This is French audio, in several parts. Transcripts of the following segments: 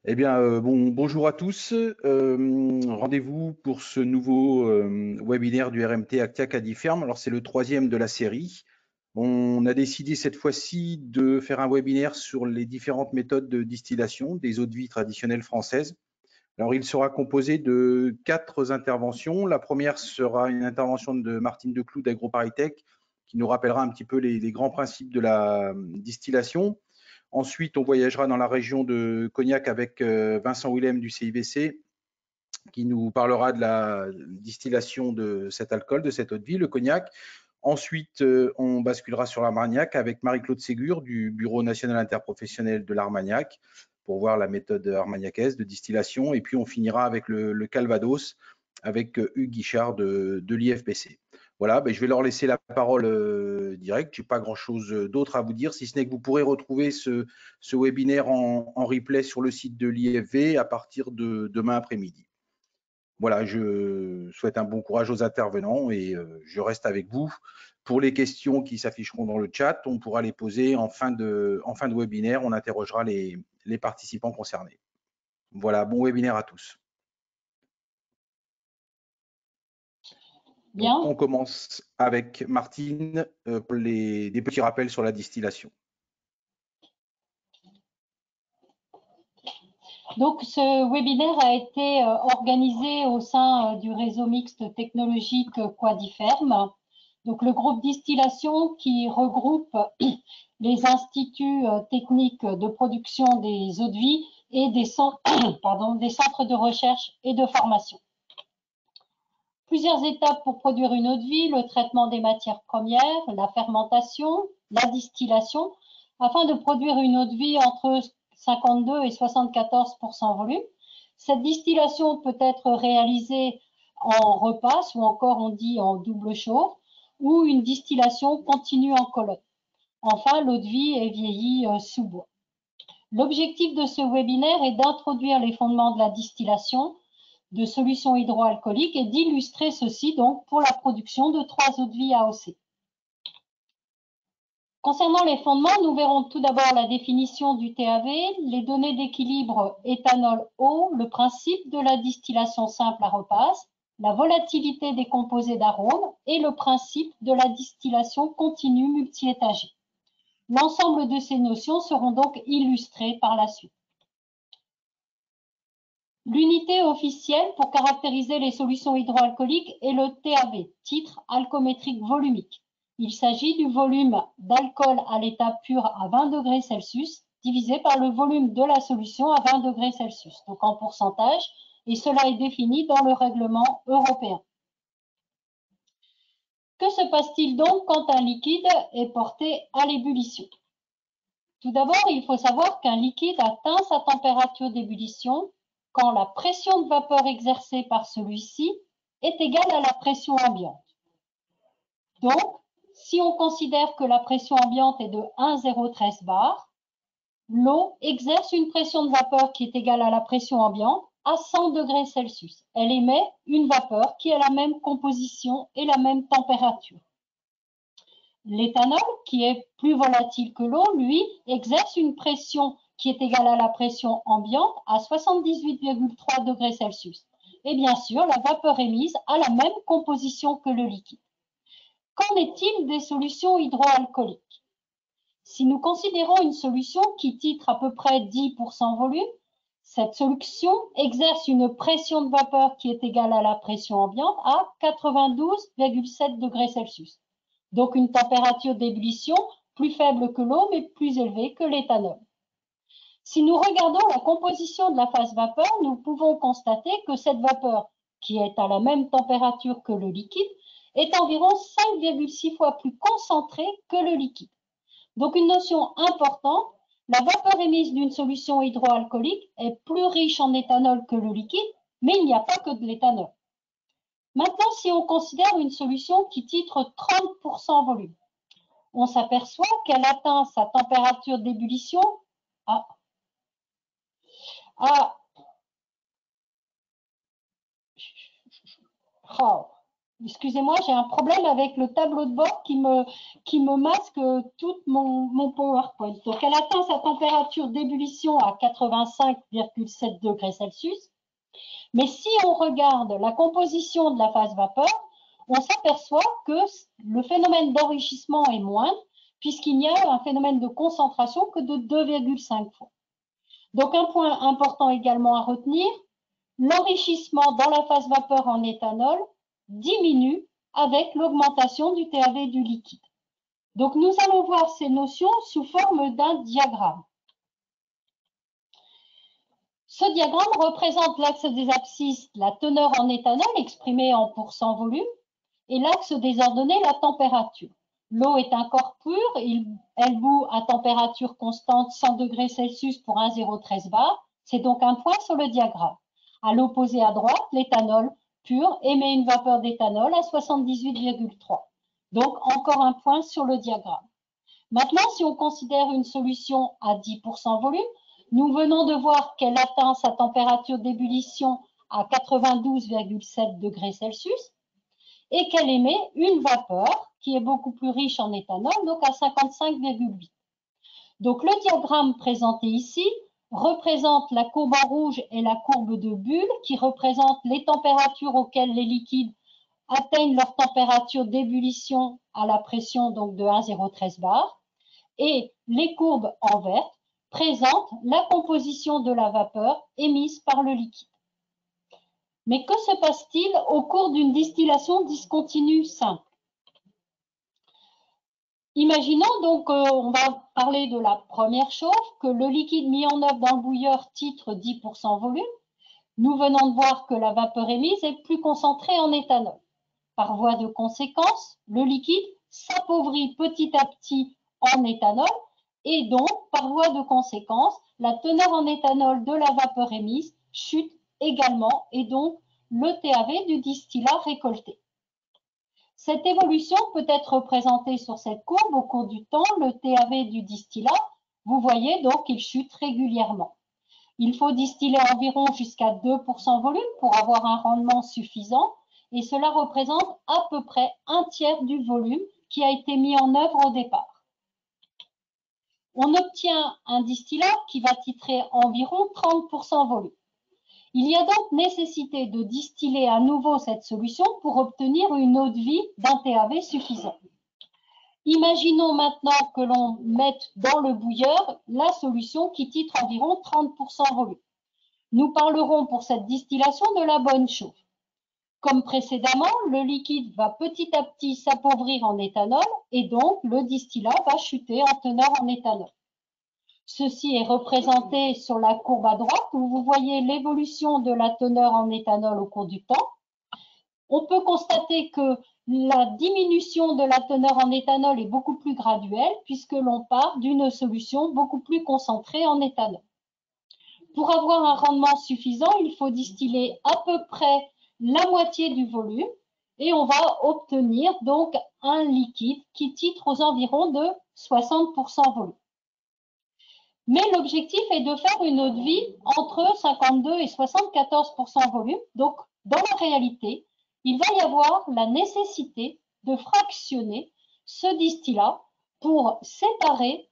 Eh bien, bonjour à tous. Rendez-vous pour ce nouveau webinaire du RMT Actia Cadiferm. Alors, c'est le troisième de la série. On a décidé cette fois-ci de faire un webinaire sur les différentes méthodes de distillation des eaux-de-vie traditionnelles françaises. Alors, il sera composé de 4 interventions. La première sera une intervention de Martine Declou d'AgroParisTech, qui nous rappellera un petit peu les grands principes de la distillation. Ensuite, on voyagera dans la région de Cognac avec Vincent Willem du CIVC, qui nous parlera de la distillation de cet alcool, de cette eau-de-vie, le cognac. Ensuite, on basculera sur l'Armagnac avec Marie-Claude Ségur du Bureau national interprofessionnel de l'Armagnac pour voir la méthode armagnacaise de distillation. Et puis, on finira avec le Calvados avec Hugues Guichard de l'IFBC. Voilà, je vais leur laisser la parole directe. Je n'ai pas grand-chose d'autre à vous dire, si ce n'est que vous pourrez retrouver ce webinaire en replay sur le site de l'IFV à partir de demain après-midi. Voilà, je souhaite un bon courage aux intervenants et je reste avec vous. Pour les questions qui s'afficheront dans le chat, on pourra les poser en fin de webinaire. On interrogera les participants concernés. Voilà, bon webinaire à tous. Bien. Donc, on commence avec Martine pour des petits rappels sur la distillation. Donc, ce webinaire a été organisé au sein du réseau mixte technologique Quadiferm. Donc, le groupe distillation qui regroupe les instituts techniques de production des eaux de vie et des centres de recherche et de formation. Plusieurs étapes pour produire une eau de vie, le traitement des matières premières, la fermentation, la distillation, afin de produire une eau de vie entre 52 et 74% volume. Cette distillation peut être réalisée en repasse ou encore on dit en double chaud ou une distillation continue en colonne. Enfin, l'eau de vie est vieillie sous bois. L'objectif de ce webinaire est d'introduire les fondements de la distillation de solutions hydroalcooliques et d'illustrer ceci donc pour la production de 3 eaux de vie AOC. Concernant les fondements, nous verrons tout d'abord la définition du TAV, les données d'équilibre éthanol-eau, le principe de la distillation simple à repasse, la volatilité des composés d'arômes et le principe de la distillation continue multi-étagée. L'ensemble de ces notions seront donc illustrées par la suite. L'unité officielle pour caractériser les solutions hydroalcooliques est le TAV, titre alcométrique volumique. Il s'agit du volume d'alcool à l'état pur à 20 degrés Celsius divisé par le volume de la solution à 20 degrés Celsius, donc en pourcentage, et cela est défini dans le règlement européen. Que se passe-t-il donc quand un liquide est porté à l'ébullition? Tout d'abord, il faut savoir qu'un liquide atteint sa température d'ébullition quand la pression de vapeur exercée par celui-ci est égale à la pression ambiante. Donc, si on considère que la pression ambiante est de 1,013 bar, l'eau exerce une pression de vapeur qui est égale à la pression ambiante à 100 degrés Celsius. Elle émet une vapeur qui a la même composition et la même température. L'éthanol, qui est plus volatile que l'eau, lui, exerce une pression qui est égale à la pression ambiante à 78,3 degrés Celsius. Et bien sûr, la vapeur émise a la même composition que le liquide. Qu'en est-il des solutions hydroalcooliques? Si nous considérons une solution qui titre à peu près 10% volume, cette solution exerce une pression de vapeur qui est égale à la pression ambiante à 92,7 degrés Celsius. Donc une température d'ébullition plus faible que l'eau, mais plus élevée que l'éthanol. Si nous regardons la composition de la phase vapeur, nous pouvons constater que cette vapeur, qui est à la même température que le liquide, est environ 5,6 fois plus concentrée que le liquide. Donc une notion importante, la vapeur émise d'une solution hydroalcoolique est plus riche en éthanol que le liquide, mais il n'y a pas que de l'éthanol. Maintenant, si on considère une solution qui titre 30% volume, on s'aperçoit qu'elle atteint sa température d'ébullition à 0,8 excusez-moi, j'ai un problème avec le tableau de bord qui me masque tout mon PowerPoint. Donc, elle atteint sa température d'ébullition à 85,7 degrés Celsius. Mais si on regarde la composition de la phase vapeur, on s'aperçoit que le phénomène d'enrichissement est moindre, puisqu'il n'y a un phénomène de concentration que de 2,5 fois. Donc, un point important également à retenir, l'enrichissement dans la phase vapeur en éthanol diminue avec l'augmentation du TAV du liquide. Donc, nous allons voir ces notions sous forme d'un diagramme. Ce diagramme représente l'axe des abscisses, la teneur en éthanol exprimée en % volume, et l'axe des ordonnées, la température. L'eau est un corps pur, elle bout à température constante 100 degrés Celsius pour 1,013 bar. C'est donc un point sur le diagramme. À l'opposé à droite, l'éthanol pur émet une vapeur d'éthanol à 78,3. Donc encore un point sur le diagramme. Maintenant, si on considère une solution à 10% volume, nous venons de voir qu'elle atteint sa température d'ébullition à 92,7 degrés Celsius et qu'elle émet une vapeur qui est beaucoup plus riche en éthanol, donc à 55,8. Donc le diagramme présenté ici représente la courbe en rouge et la courbe de bulle qui représentent les températures auxquelles les liquides atteignent leur température d'ébullition à la pression donc de 1,013 bar. Et les courbes en vert présentent la composition de la vapeur émise par le liquide. Mais que se passe-t-il au cours d'une distillation discontinue simple? Imaginons donc, on va parler de la première chose, que le liquide mis en œuvre dans le bouilleur titre 10% volume. Nous venons de voir que la vapeur émise est plus concentrée en éthanol. Par voie de conséquence, le liquide s'appauvrit petit à petit en éthanol et donc, par voie de conséquence, la teneur en éthanol de la vapeur émise chute également et donc le TAV du distillat récolté. Cette évolution peut être représentée sur cette courbe au cours du temps, le TAV du distillat. Vous voyez donc qu'il chute régulièrement. Il faut distiller environ jusqu'à 2% volume pour avoir un rendement suffisant et cela représente à peu près un tiers du volume qui a été mis en œuvre au départ. On obtient un distillat qui va titrer environ 30% volume. Il y a donc nécessité de distiller à nouveau cette solution pour obtenir une eau de vie d'un TAV suffisant. Imaginons maintenant que l'on mette dans le bouilleur la solution qui titre environ 30% volume. Nous parlerons pour cette distillation de la bonne chauffe. Comme précédemment, le liquide va petit à petit s'appauvrir en éthanol et donc le distillat va chuter en teneur en éthanol. Ceci est représenté sur la courbe à droite où vous voyez l'évolution de la teneur en éthanol au cours du temps. On peut constater que la diminution de la teneur en éthanol est beaucoup plus graduelle puisque l'on part d'une solution beaucoup plus concentrée en éthanol. Pour avoir un rendement suffisant, il faut distiller à peu près la moitié du volume et on va obtenir donc un liquide qui titre aux environs de 60% volume. Mais l'objectif est de faire une eau de vie entre 52 et 74% volume. Donc, dans la réalité, il va y avoir la nécessité de fractionner ce distillat pour séparer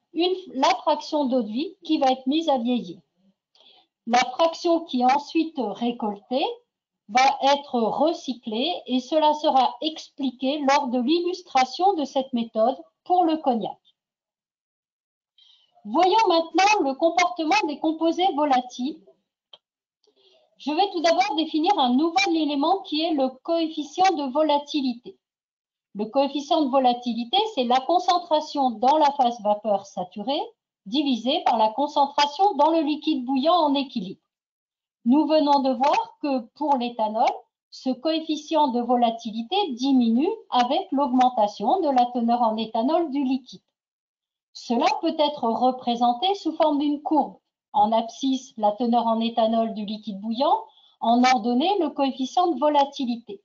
la fraction d'eau de vie qui va être mise à vieillir. La fraction qui est ensuite récoltée va être recyclée et cela sera expliqué lors de l'illustration de cette méthode pour le cognac. Voyons maintenant le comportement des composés volatiles. Je vais tout d'abord définir un nouvel élément qui est le coefficient de volatilité. Le coefficient de volatilité, c'est la concentration dans la phase vapeur saturée divisée par la concentration dans le liquide bouillant en équilibre. Nous venons de voir que pour l'éthanol, ce coefficient de volatilité diminue avec l'augmentation de la teneur en éthanol du liquide. Cela peut être représenté sous forme d'une courbe. En abscisse, la teneur en éthanol du liquide bouillant, en ordonnée, le coefficient de volatilité.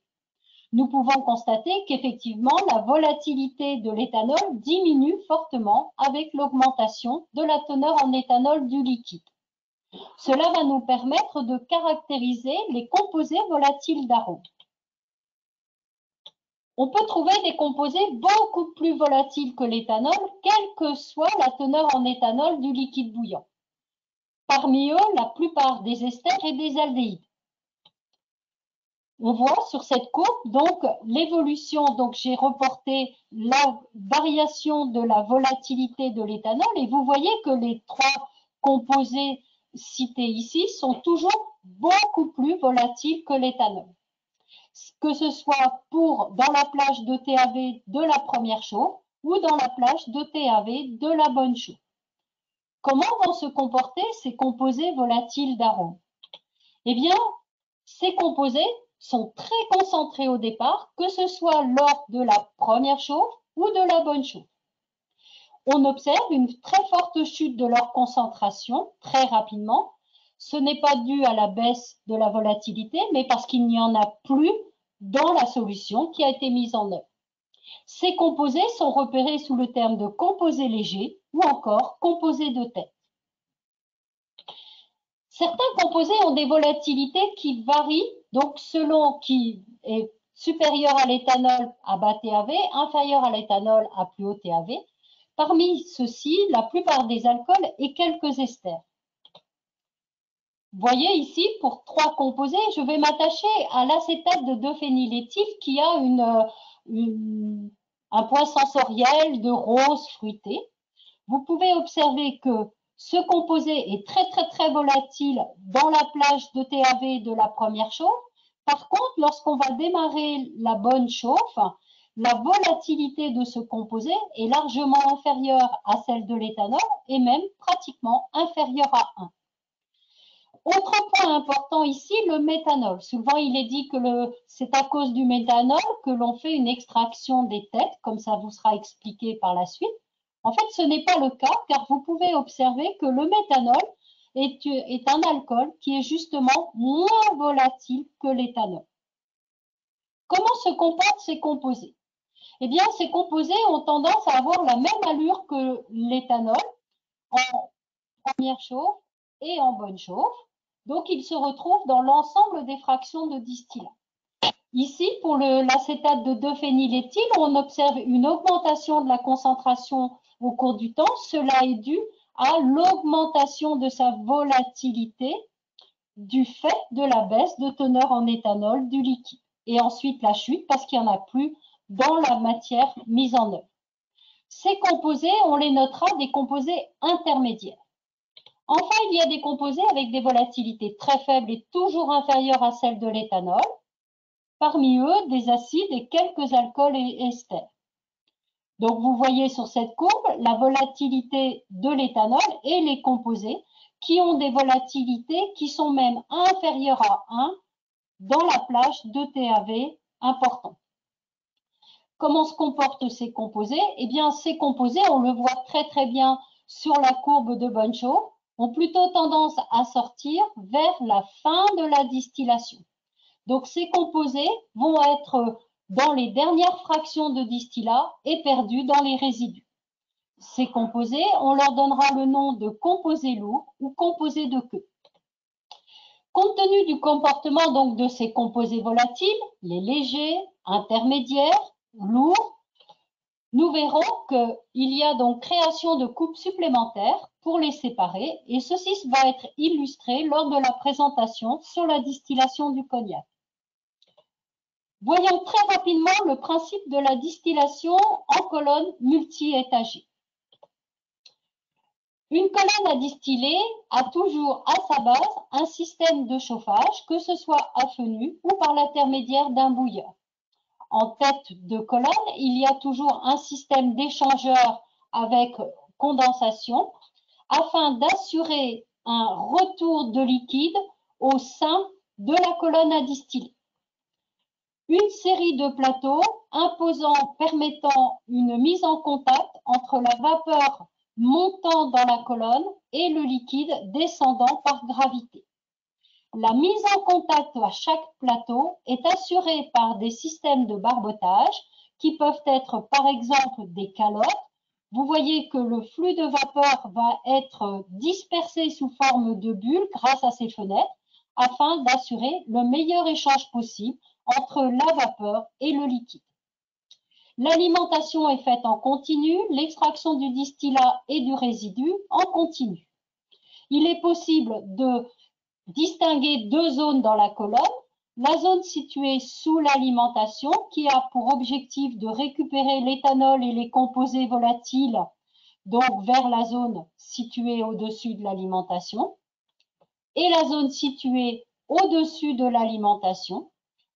Nous pouvons constater qu'effectivement, la volatilité de l'éthanol diminue fortement avec l'augmentation de la teneur en éthanol du liquide. Cela va nous permettre de caractériser les composés volatiles d'arôme. On peut trouver des composés beaucoup plus volatiles que l'éthanol, quelle que soit la teneur en éthanol du liquide bouillant. Parmi eux, la plupart des esters et des aldéhydes. On voit sur cette courbe donc l'évolution, donc j'ai reporté la variation de la volatilité de l'éthanol et vous voyez que les trois composés cités ici sont toujours beaucoup plus volatiles que l'éthanol. Que ce soit dans la plage de TAV de la première chauffe ou dans la plage de TAV de la bonne chauffe. Comment vont se comporter ces composés volatiles d'arôme? Eh bien, ces composés sont très concentrés au départ, que ce soit lors de la première chauffe ou de la bonne chauffe. On observe une très forte chute de leur concentration très rapidement. Ce n'est pas dû à la baisse de la volatilité, mais parce qu'il n'y en a plus dans la solution qui a été mise en œuvre. Ces composés sont repérés sous le terme de composés légers ou encore composés de tête. Certains composés ont des volatilités qui varient, donc selon qui est supérieur à l'éthanol à bas TAV, inférieur à l'éthanol à plus haut TAV. Parmi ceux-ci, la plupart des alcools et quelques esters. Vous voyez ici, pour trois composés, je vais m'attacher à l'acétate de 2-phényléthyl qui a un point sensoriel de rose fruité. Vous pouvez observer que ce composé est très volatile dans la plage de TAV de la première chauffe. Par contre, lorsqu'on va démarrer la bonne chauffe, la volatilité de ce composé est largement inférieure à celle de l'éthanol et même pratiquement inférieure à 1. Autre point important ici, le méthanol. Souvent, il est dit que c'est à cause du méthanol que l'on fait une extraction des têtes, comme ça vous sera expliqué par la suite. En fait, ce n'est pas le cas, car vous pouvez observer que le méthanol est un alcool qui est justement moins volatile que l'éthanol. Comment se comportent ces composés? Eh bien, ces composés ont tendance à avoir la même allure que l'éthanol en première chauffe et en bonne chauffe. Donc, ils se retrouvent dans l'ensemble des fractions de distillat. Ici, pour l'acétate de 2-phényléthyl, on observe une augmentation de la concentration au cours du temps. Cela est dû à l'augmentation de sa volatilité du fait de la baisse de teneur en éthanol du liquide. Et ensuite, la chute parce qu'il n'y en a plus dans la matière mise en œuvre. Ces composés, on les notera des composés intermédiaires. Enfin, il y a des composés avec des volatilités très faibles et toujours inférieures à celles de l'éthanol. Parmi eux, des acides et quelques alcools et esters. Donc, vous voyez sur cette courbe la volatilité de l'éthanol et les composés qui ont des volatilités qui sont même inférieures à 1 dans la plage de TAV important. Comment se comportent ces composés? Eh bien, ces composés, on le voit très bien sur la courbe de bonne chauffe, ont plutôt tendance à sortir vers la fin de la distillation. Donc, ces composés vont être dans les dernières fractions de distillat et perdus dans les résidus. Ces composés, on leur donnera le nom de composés lourds ou composés de queue. Compte tenu du comportement donc de ces composés volatiles, les légers, intermédiaires, lourds, nous verrons qu'il y a donc création de coupes supplémentaires pour les séparer et ceci va être illustré lors de la présentation sur la distillation du cognac. Voyons très rapidement le principe de la distillation en colonne multi-étagée. Une colonne à distiller a toujours à sa base un système de chauffage, que ce soit à feu nu ou par l'intermédiaire d'un bouilleur. En tête de colonne, il y a toujours un système d'échangeur avec condensation afin d'assurer un retour de liquide au sein de la colonne à distiller. Une série de plateaux imposants permettant une mise en contact entre la vapeur montant dans la colonne et le liquide descendant par gravité. La mise en contact à chaque plateau est assurée par des systèmes de barbotage qui peuvent être par exemple des calottes. Vous voyez que le flux de vapeur va être dispersé sous forme de bulles grâce à ces fenêtres afin d'assurer le meilleur échange possible entre la vapeur et le liquide. L'alimentation est faite en continu, l'extraction du distillat et du résidu en continu. Il est possible de distinguer deux zones dans la colonne. La zone située sous l'alimentation qui a pour objectif de récupérer l'éthanol et les composés volatiles, donc vers la zone située au-dessus de l'alimentation, et la zone située au-dessus de l'alimentation.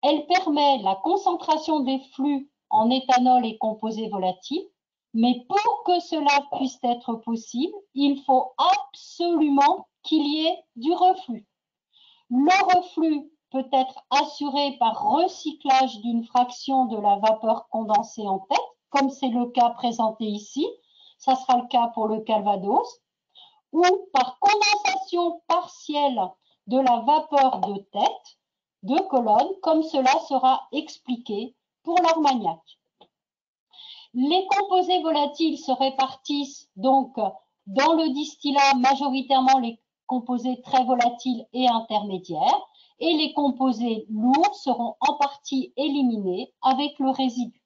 Elle permet la concentration des flux en éthanol et composés volatiles, mais pour que cela puisse être possible, il faut absolument qu'il y ait du reflux. Le reflux peut être assuré par recyclage d'une fraction de la vapeur condensée en tête, comme c'est le cas présenté ici, ça sera le cas pour le Calvados, ou par condensation partielle de la vapeur de tête, de colonne, comme cela sera expliqué pour l'Armagnac. Les composés volatiles se répartissent donc dans le distillat majoritairement les composés très volatiles et intermédiaires, et les composés lourds seront en partie éliminés avec le résidu.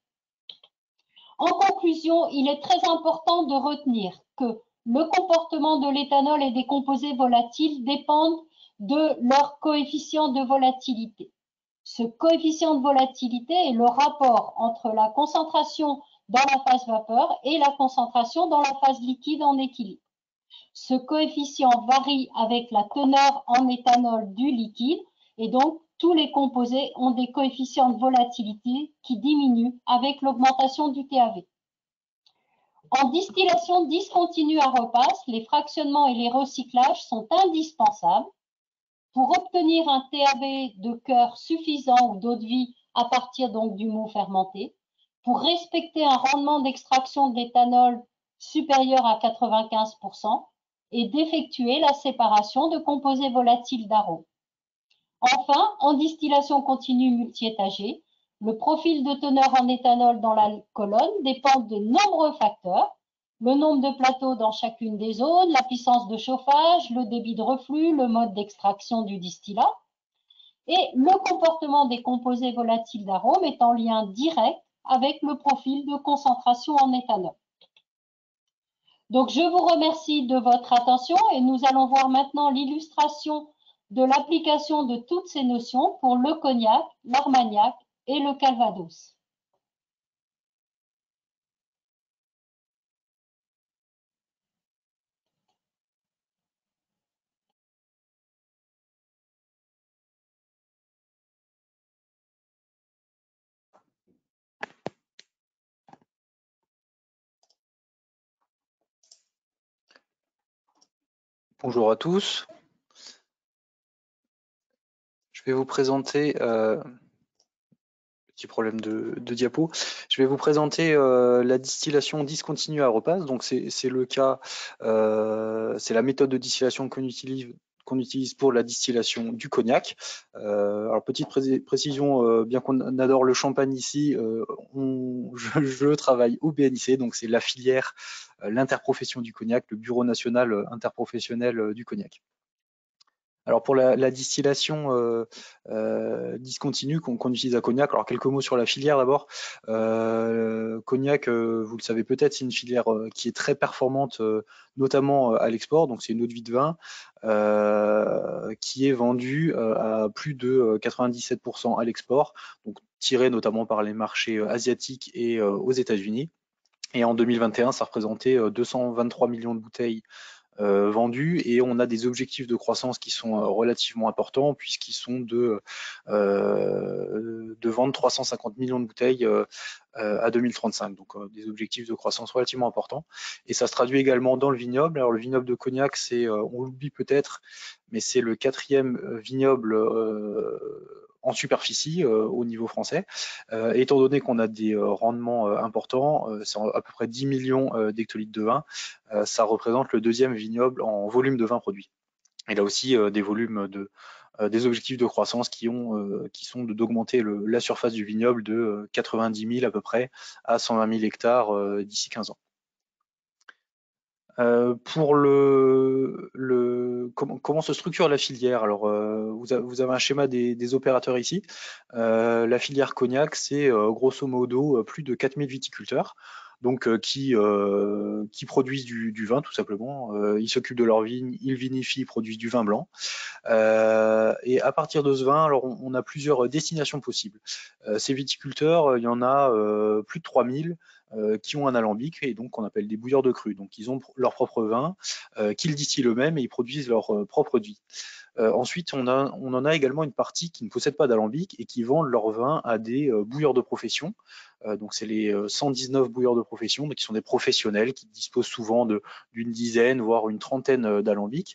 En conclusion, il est très important de retenir que le comportement de l'éthanol et des composés volatiles dépendent de leur coefficient de volatilité. Ce coefficient de volatilité est le rapport entre la concentration dans la phase vapeur et la concentration dans la phase liquide en équilibre. Ce coefficient varie avec la teneur en éthanol du liquide et donc tous les composés ont des coefficients de volatilité qui diminuent avec l'augmentation du TAV. En distillation discontinue à repasse, les fractionnements et les recyclages sont indispensables pour obtenir un TAV de cœur suffisant ou d'eau de vie à partir donc du mou fermenté, pour respecter un rendement d'extraction de l'éthanol supérieur à 95% et d'effectuer la séparation de composés volatiles d'arômes. Enfin, en distillation continue multi-étagée, le profil de teneur en éthanol dans la colonne dépend de nombreux facteurs, le nombre de plateaux dans chacune des zones, la puissance de chauffage, le débit de reflux, le mode d'extraction du distillat. Et le comportement des composés volatiles d'arômes est en lien direct avec le profil de concentration en éthanol. Donc, je vous remercie de votre attention et nous allons voir maintenant l'illustration de l'application de toutes ces notions pour le cognac, l'Armagnac et le Calvados. Bonjour à tous. Je vais vous présenter, petit problème de diapo, je vais vous présenter la distillation discontinue à repasse. Donc c'est le cas, c'est la méthode de distillation qu'on utilise pour la distillation du cognac. Alors petite précision, bien qu'on adore le champagne ici, je travaille au BNIC, donc c'est la filière, l'interprofession du cognac, le bureau national interprofessionnel du cognac. Alors pour la distillation discontinue qu'on utilise à Cognac, alors quelques mots sur la filière d'abord. Cognac, vous le savez peut-être, c'est une filière qui est très performante, notamment à l'export. Donc c'est une eau de vie de vin qui est vendue à plus de 97% à l'export, donc tirée notamment par les marchés asiatiques et aux États-Unis. Et en 2021, ça représentait 223 millions de bouteilles vendus, et on a des objectifs de croissance qui sont relativement importants puisqu'ils sont de vendre 350 millions de bouteilles à 2035, donc des objectifs de croissance relativement importants. Et ça se traduit également dans le vignoble. Alors le vignoble de Cognac, c'est, on l'oublie peut-être, mais c'est le 4e vignoble en superficie au niveau français. Étant donné qu'on a des rendements importants, c'est à peu près 10 millions d'hectolitres de vin, ça représente le 2e vignoble en volume de vin produit. Et là aussi des volumes des objectifs de croissance qui sont d'augmenter la surface du vignoble de 90 000 à peu près à 120 000 hectares d'ici 15 ans. Pour comment se structure la filière, alors vous avez un schéma des opérateurs ici. La filière cognac, c'est grosso modo plus de 4000 viticulteurs, donc qui produisent du vin tout simplement. Ils s'occupent de leur vigne, ils vinifient, ils produisent du vin blanc. Et à partir de ce vin, alors on a plusieurs destinations possibles. Ces viticulteurs, il y en a plus de 3000 qui ont un alambic et donc qu'on appelle des bouilleurs de cru. Donc ils ont leur propre vin qu'ils distillent eux-mêmes et ils produisent leur propre produit. Ensuite, on en a également une partie qui ne possède pas d'alambic et qui vendent leur vin à des bouilleurs de profession. Donc c'est les 119 bouilleurs de profession, mais qui sont des professionnels qui disposent souvent d'une dizaine, voire une trentaine d'alambics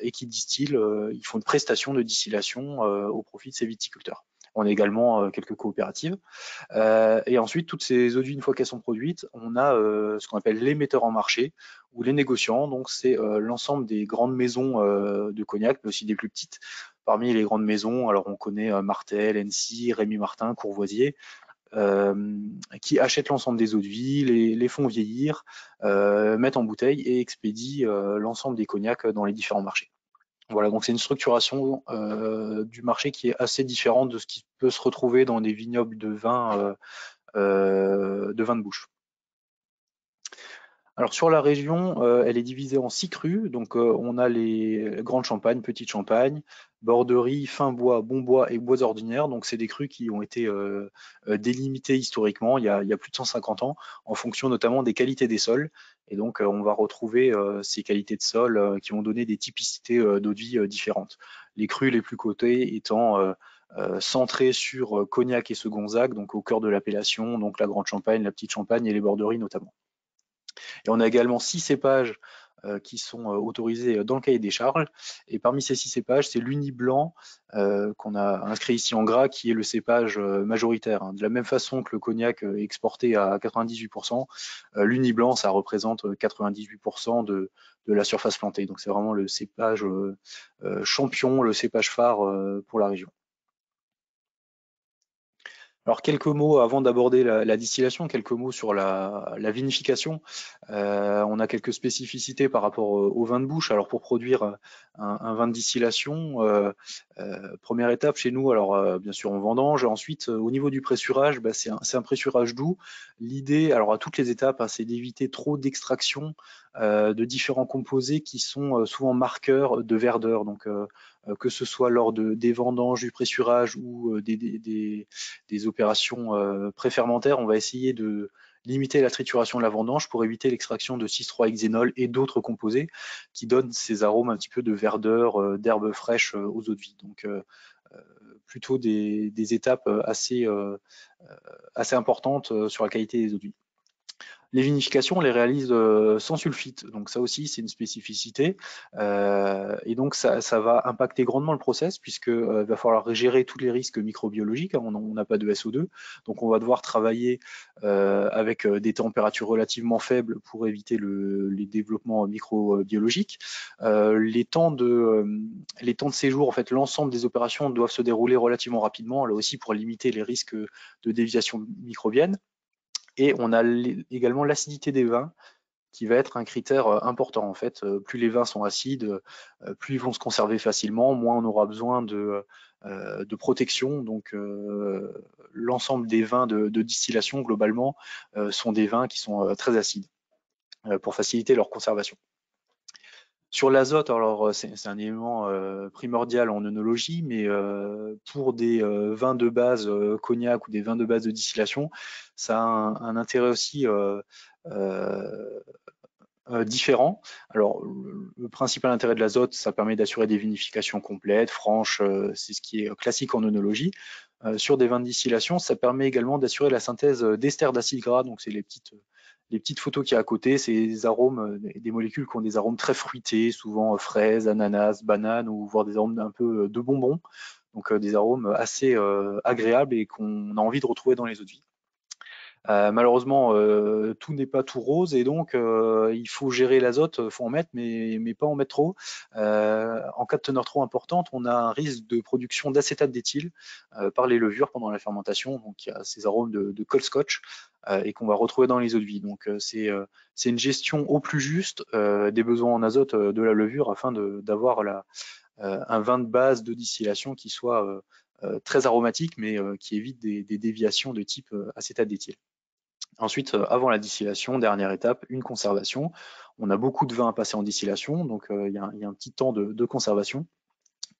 et qui distillent, ils font une prestation de distillation au profit de ces viticulteurs. On a également quelques coopératives. Et ensuite, toutes ces eaux de vie, une fois qu'elles sont produites, on a ce qu'on appelle les metteurs en marché ou les négociants. Donc, c'est l'ensemble des grandes maisons de cognac, mais aussi des plus petites. Parmi les grandes maisons, alors on connaît Martel, Hennessy, Rémy Martin, Courvoisier, qui achètent l'ensemble des eaux de vie, les font vieillir, mettent en bouteille et expédient l'ensemble des cognacs dans les différents marchés. Voilà, donc c'est une structuration du marché qui est assez différente de ce qui peut se retrouver dans des vignobles de vin de bouche. Alors sur la région, elle est divisée en 6 crus. Donc on a les grandes champagnes, petites champagnes, borderies, fin bois, bon bois et bois ordinaires. Donc c'est des crus qui ont été délimités historiquement il y a plus de 150 ans, en fonction notamment des qualités des sols. Et donc on va retrouver ces qualités de sol qui ont donné des typicités d'eau de vie différentes. Les crus les plus cotés étant centrés sur Cognac et Segonzac, donc au cœur de l'appellation, donc la grande champagne, la petite champagne et les borderies notamment. Et on a également 6 cépages qui sont autorisés dans le cahier des charges. Et parmi ces 6 cépages, c'est l'Uni blanc qu'on a inscrit ici en gras, qui est le cépage majoritaire. De la même façon que le cognac est exporté à 98%, l'Uni blanc, ça représente 98% de la surface plantée. Donc c'est vraiment le cépage champion, le cépage phare pour la région. Alors quelques mots avant d'aborder la distillation, quelques mots sur la vinification. On a quelques spécificités par rapport au vin de bouche. Alors pour produire un vin de distillation, première étape chez nous, alors bien sûr on vendange. Ensuite au niveau du pressurage, c'est un pressurage doux. L'idée, alors à toutes les étapes, c'est d'éviter trop d'extraction de différents composés qui sont souvent marqueurs de verdeur. Donc que ce soit lors des vendanges, du pressurage ou des opérations préfermentaires, on va essayer de limiter la trituration de la vendange pour éviter l'extraction de 6,3-hexénol et d'autres composés qui donnent ces arômes un petit peu de verdeur, d'herbes fraîches aux eaux de vie. Donc plutôt des étapes assez importantes sur la qualité des eaux de vie. Les vinifications, on les réalise sans sulfite, donc ça aussi c'est une spécificité, et donc ça va impacter grandement le process puisque va falloir gérer tous les risques microbiologiques. On n'a pas de SO2, donc on va devoir travailler avec des températures relativement faibles pour éviter les développements microbiologiques. Les temps de séjour, en fait, l'ensemble des opérations doivent se dérouler relativement rapidement, là aussi pour limiter les risques de déviation microbienne. Et on a également l'acidité des vins, qui va être un critère important. En fait, plus les vins sont acides, plus ils vont se conserver facilement, moins on aura besoin de protection. Donc, l'ensemble des vins de distillation, globalement, sont des vins qui sont très acides pour faciliter leur conservation. Sur l'azote, alors c'est un élément primordial en œnologie, mais pour des vins de base cognac ou des vins de base de distillation, ça a un intérêt aussi différent. Alors le principal intérêt de l'azote, ça permet d'assurer des vinifications complètes, franches, c'est ce qui est classique en œnologie. Sur des vins de distillation, ça permet également d'assurer la synthèse d'esters d'acides gras, donc c'est les petites photos qu'il y a à côté, c'est des arômes, des molécules qui ont des arômes très fruités, souvent fraises, ananas, bananes, ou voire des arômes un peu de bonbons, donc des arômes assez agréables et qu'on a envie de retrouver dans les eaux de vie. Malheureusement, tout n'est pas tout rose et donc il faut gérer l'azote, il faut en mettre, mais pas en mettre trop. En cas de teneur trop importante, on a un risque de production d'acétate d'éthyle par les levures pendant la fermentation. Donc il y a ces arômes de cold scotch et qu'on va retrouver dans les eaux de vie. Donc c'est une gestion au plus juste des besoins en azote de la levure afin d'avoir un vin de base de distillation qui soit très aromatique, mais qui évite des déviations de type acétate d'éthyle. Ensuite, avant la distillation, dernière étape, une conservation. On a beaucoup de vin à passer en distillation, donc il y a un petit temps de conservation.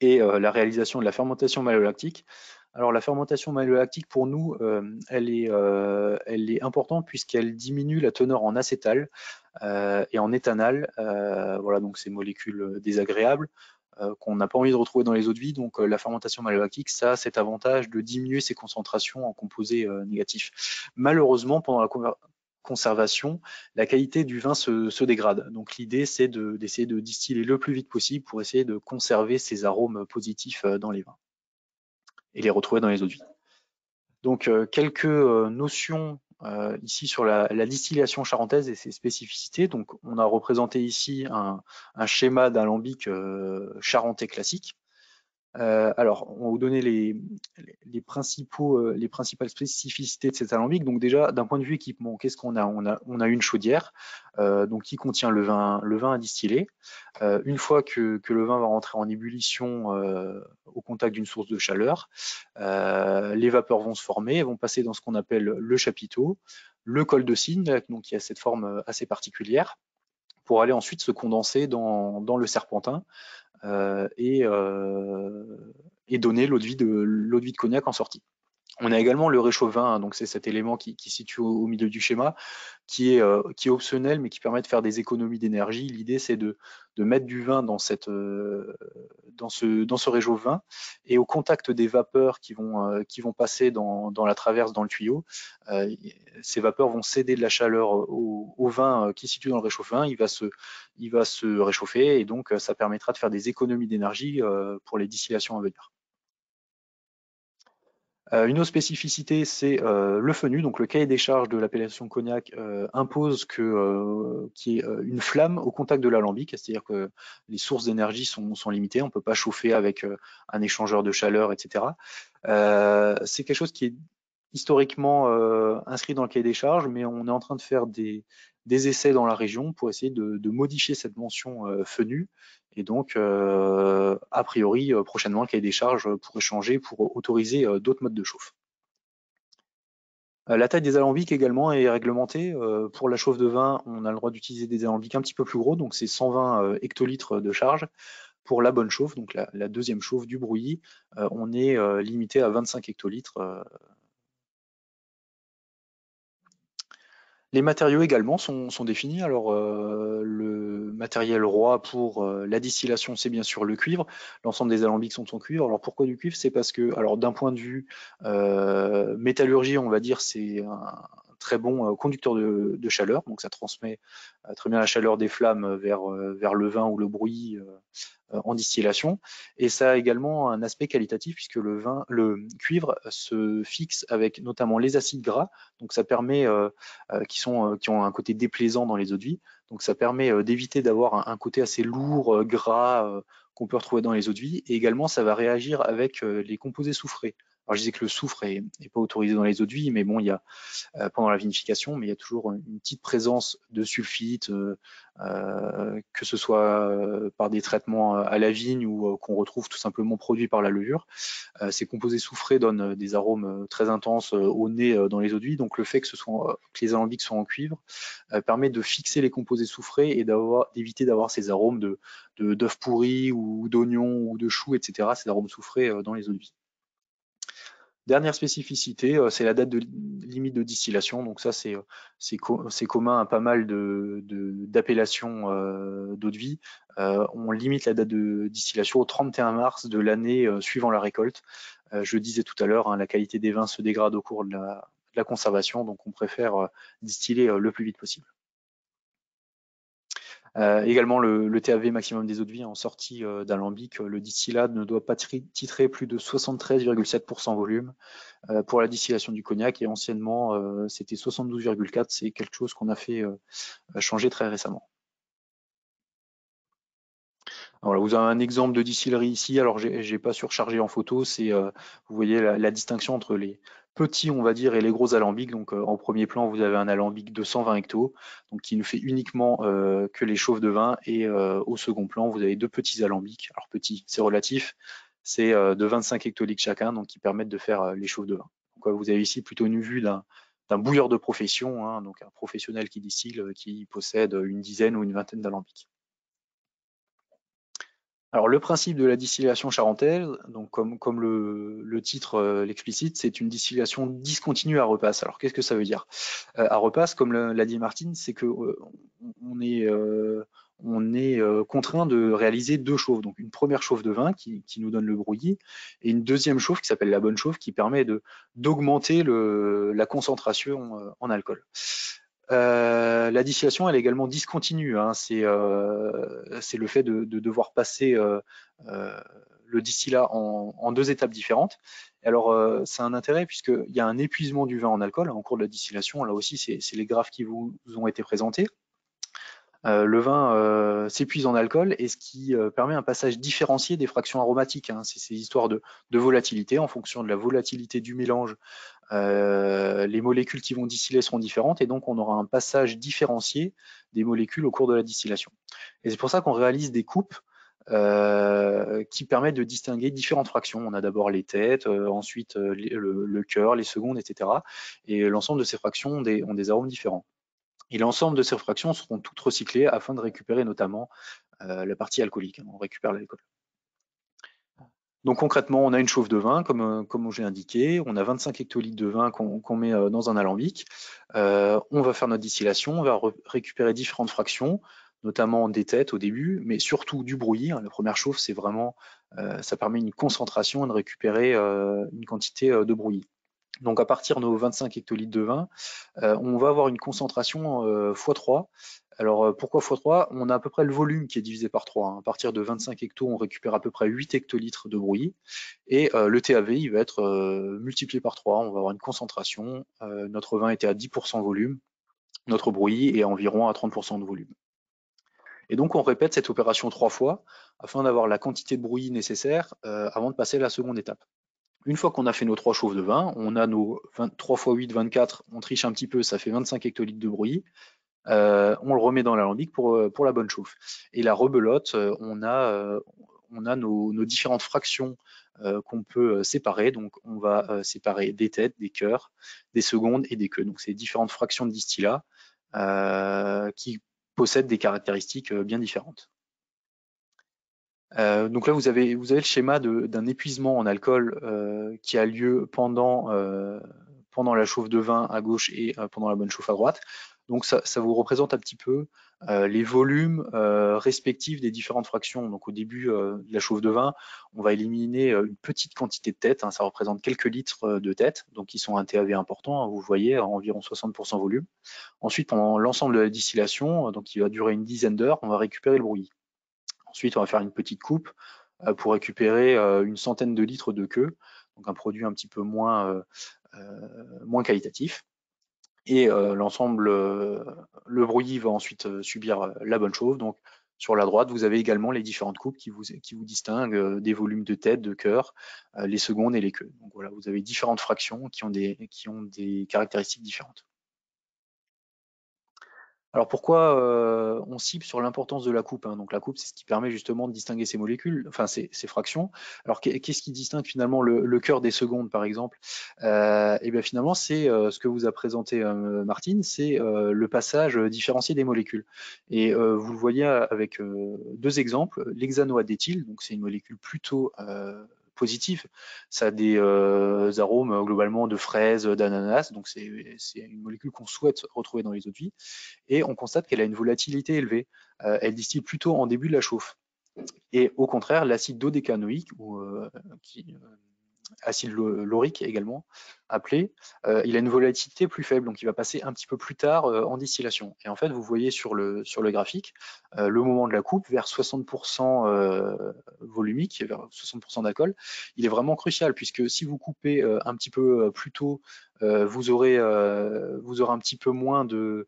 Et la réalisation de la fermentation malolactique. Alors la fermentation malolactique, pour nous, elle est importante puisqu'elle diminue la teneur en acétal et en éthanal, voilà, donc ces molécules désagréables qu'on n'a pas envie de retrouver dans les eaux de vie. Donc la fermentation malolactique, ça a cet avantage de diminuer ces concentrations en composés négatifs. Malheureusement, pendant la conservation, la qualité du vin se dégrade. Donc l'idée, c'est d'essayer de distiller le plus vite possible pour essayer de conserver ces arômes positifs dans les vins et les retrouver dans les eaux de vie. Donc quelques notions ici sur la distillation charentaise et ses spécificités. Donc on a représenté ici un schéma d'alambic charentais classique. Alors, on va vous donner les principales spécificités de cet alambic. Donc déjà, d'un point de vue équipement, qu'est-ce qu'on a? On a une chaudière donc qui contient le vin à distiller. Une fois que le vin va rentrer en ébullition au contact d'une source de chaleur, les vapeurs vont se former, elles vont passer dans ce qu'on appelle le chapiteau, le col de cygne, donc qui a cette forme assez particulière, pour aller ensuite se condenser dans le serpentin. Et donner l'eau de vie de cognac en sortie. On a également le réchauffe-vin, donc c'est cet élément qui se situe au milieu du schéma, qui est optionnel mais qui permet de faire des économies d'énergie. L'idée, c'est de mettre du vin dans ce réchauffe-vin, et au contact des vapeurs qui vont passer dans la traverse, dans le tuyau, ces vapeurs vont céder de la chaleur au vin qui est situé dans le réchauffe-vin. Il va se réchauffer, et donc ça permettra de faire des économies d'énergie pour les distillations à venir. Une autre spécificité, c'est le fenu. Donc le cahier des charges de l'appellation cognac impose qu'il y ait une flamme au contact de l'alambic, c'est-à-dire que les sources d'énergie sont limitées. On ne peut pas chauffer avec un échangeur de chaleur, etc. C'est quelque chose qui est historiquement inscrit dans le cahier des charges, mais on est en train de faire des essais dans la région pour essayer de modifier cette mention fenu. Et donc, a priori, prochainement, le cahier des charges pourrait changer pour autoriser d'autres modes de chauffe. La taille des alambics également est réglementée. Pour la chauffe de vin, on a le droit d'utiliser des alambics un petit peu plus gros, donc c'est 120 hectolitres de charge. Pour la bonne chauffe, donc la deuxième chauffe du brouillis, on est limité à 25 hectolitres. Les matériaux également sont définis. Alors, le matériel roi pour la distillation, c'est bien sûr le cuivre. L'ensemble des alambics sont en cuivre. Alors, pourquoi du cuivre? C'est parce que, alors, d'un point de vue métallurgie, on va dire, c'est un très bon conducteur de chaleur. Donc, ça transmet très bien la chaleur des flammes vers le vin ou le brouillis en distillation. Et ça a également un aspect qualitatif puisque le cuivre se fixe avec notamment les acides gras. Donc ça permet, qui ont un côté déplaisant dans les eaux de vie. Donc ça permet d'éviter d'avoir un côté assez lourd, gras, qu'on peut retrouver dans les eaux de vie. Et également, ça va réagir avec les composés soufrés. Alors je disais que le soufre est pas autorisé dans les eaux de vie, mais bon, il y a pendant la vinification, mais il y a toujours une petite présence de sulfite, que ce soit par des traitements à la vigne ou qu'on retrouve tout simplement produits par la levure. Ces composés soufrés donnent des arômes très intenses au nez dans les eaux de vie. Donc le fait que les alambics soient en cuivre permet de fixer les composés soufrés et d'éviter d'avoir ces arômes d'œufs pourris ou d'oignons ou de choux, etc. Ces arômes soufrés dans les eaux de vie. Dernière spécificité, c'est la date limite de distillation. Donc ça, c'est commun à pas mal d'appellations d'eau de vie. On limite la date de distillation au 31 mars de l'année suivant la récolte. Je disais tout à l'heure, la qualité des vins se dégrade au cours de la conservation, donc on préfère distiller le plus vite possible. Également, le TAV maximum des eaux de vie en sortie d'alambic, le distillat ne doit pas titrer plus de 73,7% volume. Pour la distillation du cognac, et anciennement c'était 72,4. C'est quelque chose qu'on a fait changer très récemment. Voilà, vous avez un exemple de distillerie ici. Alors j'ai pas surchargé en photo. C'est vous voyez la distinction entre les petits, on va dire, et les gros alambics. Donc en premier plan, vous avez un alambic de 120 hectos, donc qui ne fait uniquement que les chauves de vin, et au second plan, vous avez deux petits alambics. Alors petits, c'est relatif, c'est de 25 hectolitres chacun, donc qui permettent de faire les chauves de vin. Donc vous avez ici plutôt une vue d'un bouilleur de profession, hein, donc un professionnel qui distille, qui possède une dizaine ou une vingtaine d'alambics. Alors le principe de la distillation charentaise, donc comme le titre l'explicite, c'est une distillation discontinue à repasse. Alors qu'est-ce que ça veut dire? À repasse, comme l'a dit Martine, c'est que on est contraint de réaliser deux chauves. Donc une première chauffe de vin qui nous donne le brouillis, et une deuxième chauffe qui s'appelle la bonne chauffe, qui permet d'augmenter la concentration en alcool. La distillation, elle est également discontinue, hein. C'est le fait de devoir passer le distillat en deux étapes différentes. Alors, ça a un intérêt puisqu'il y a un épuisement du vin en alcool en cours de la distillation. Là aussi, c'est les graphes qui vous ont été présentés. Le vin s'épuise en alcool, et ce qui permet un passage différencié des fractions aromatiques, hein. C'est ces histoires de volatilité. En fonction de la volatilité du mélange, les molécules qui vont distiller seront différentes, et donc on aura un passage différencié des molécules au cours de la distillation. Et c'est pour ça qu'on réalise des coupes qui permettent de distinguer différentes fractions. On a d'abord les têtes, ensuite le cœur, les secondes, etc. Et l'ensemble de ces fractions ont des arômes différents. Et l'ensemble de ces fractions seront toutes recyclées afin de récupérer notamment la partie alcoolique. On récupère l'alcool. Donc concrètement, on a une chauffe de vin, comme j'ai indiqué, on a 25 hectolitres de vin qu'on met dans un alambic. On va faire notre distillation, on va récupérer différentes fractions, notamment des têtes au début, mais surtout du brouillis. La première chauffe, c'est vraiment, ça permet une concentration et de récupérer une quantité de brouillis. Donc à partir de nos 25 hectolitres de vin, on va avoir une concentration x3. Alors pourquoi x3? On a à peu près le volume qui est divisé par 3. Hein. À partir de 25 hectos, on récupère à peu près 8 hectolitres de brouillis. Et le TAV, il va être multiplié par 3. On va avoir une concentration. Notre vin était à 10% volume. Notre brouillis est environ à 30% de volume. Et donc on répète cette opération 3 fois afin d'avoir la quantité de brouillis nécessaire avant de passer à la seconde étape. Une fois qu'on a fait nos 3 chauffes de vin, on a nos 3 x 8, 24, on triche un petit peu, ça fait 25 hectolitres de brouillis. On le remet dans l'alambic pour la bonne chauffe. Et la rebelote, on a nos différentes fractions qu'on peut séparer. Donc on va séparer des têtes, des cœurs, des secondes et des queues. Donc c'est différentes fractions de distillat qui possèdent des caractéristiques bien différentes. Donc là, vous avez le schéma d'un épuisement en alcool qui a lieu pendant la chauffe de vin à gauche et pendant la bonne chauffe à droite. Donc ça vous représente un petit peu les volumes respectifs des différentes fractions. Donc au début de la chauffe de vin, on va éliminer une petite quantité de têtes, hein, ça représente quelques litres de têtes, donc qui sont un TAV important, hein, vous voyez, environ 60% volume. Ensuite, pendant l'ensemble de la distillation, donc qui va durer une dizaine d'heures, on va récupérer le brouillis. Ensuite, on va faire une petite coupe pour récupérer une centaine de litres de queue, donc un produit un petit peu moins qualitatif. Et l'ensemble, le brouillis va ensuite subir la bonne chauffe. Donc sur la droite, vous avez également les différentes coupes qui vous distinguent des volumes de tête, de cœur, les secondes et les queues. Donc voilà, vous avez différentes fractions qui ont des caractéristiques différentes. Alors pourquoi on cible sur l'importance de la coupe, hein. Donc la coupe, c'est ce qui permet justement de distinguer ces molécules, enfin ces fractions. Alors qu'est-ce qui distingue finalement le cœur des secondes, par exemple? Et bien finalement, c'est ce que vous a présenté Martine, c'est le passage différencié des molécules. Et vous le voyez avec deux exemples. L'hexanoate-d'éthyle, donc c'est une molécule plutôt positive. Ça a des arômes globalement de fraises, d'ananas, donc c'est une molécule qu'on souhaite retrouver dans les eaux de vie. Et on constate qu'elle a une volatilité élevée. Elle distille plutôt en début de la chauffe. Et au contraire, l'acide dodécanoïque, ou acide laurique également appelé, il a une volatilité plus faible, donc il va passer un petit peu plus tard en distillation. Et en fait, vous voyez sur le graphique le moment de la coupe vers 60% volumique, vers 60% d'alcool, il est vraiment crucial, puisque si vous coupez un petit peu plus tôt vous aurez un petit peu moins de,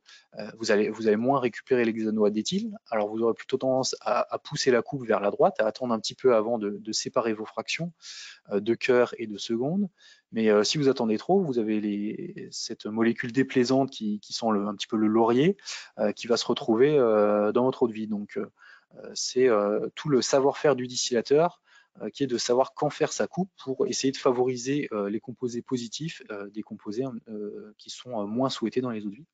vous allez moins récupérer l'hexanoate d'éthyle. Alors vous aurez plutôt tendance à pousser la coupe vers la droite, à attendre un petit peu avant de séparer vos fractions de quart et de seconde. Mais si vous attendez trop, vous avez cette molécule déplaisante qui sent un petit peu le laurier, qui va se retrouver dans votre eau de vie. Donc c'est tout le savoir-faire du distillateur qui est de savoir quand faire sa coupe pour essayer de favoriser les composés positifs des composés qui sont moins souhaités dans les eaux de vie.